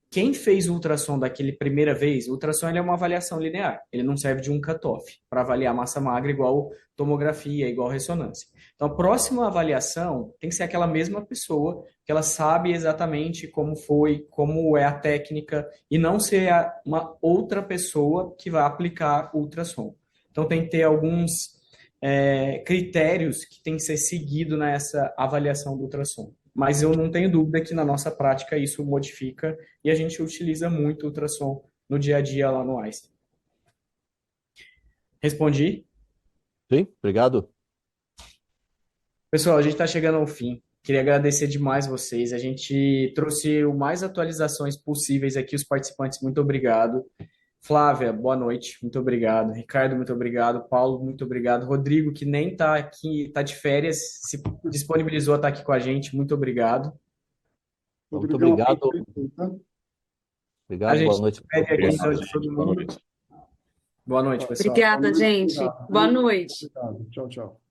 quem fez o ultrassom daquele primeira vez, o ultrassom ele é uma avaliação linear, ele não serve de um cutoff para avaliar massa magra igual tomografia, igual ressonância. Então, a próxima avaliação tem que ser aquela mesma pessoa, que ela sabe exatamente como foi, como é a técnica, e não ser uma outra pessoa que vai aplicar o ultrassom. Então, tem que ter alguns critérios que tem que ser seguido nessa avaliação do ultrassom. Mas eu não tenho dúvida que na nossa prática isso modifica e a gente utiliza muito o ultrassom no dia a dia lá no Einstein. Respondi? Sim, obrigado. Pessoal, a gente está chegando ao fim. Queria agradecer demais vocês. A gente trouxe o mais atualizações possíveis aqui, os participantes. Muito obrigado. Flávia, boa noite, muito obrigado. Ricardo, muito obrigado. Paulo, muito obrigado. Rodrigo, que nem está aqui, está de férias, se disponibilizou a estar aqui com a gente, muito obrigado. Muito obrigado. Obrigado, boa noite. Pede aqui então de todo mundo. Boa noite, pessoal. Obrigada, gente. Boa noite. Obrigado. Tchau, tchau.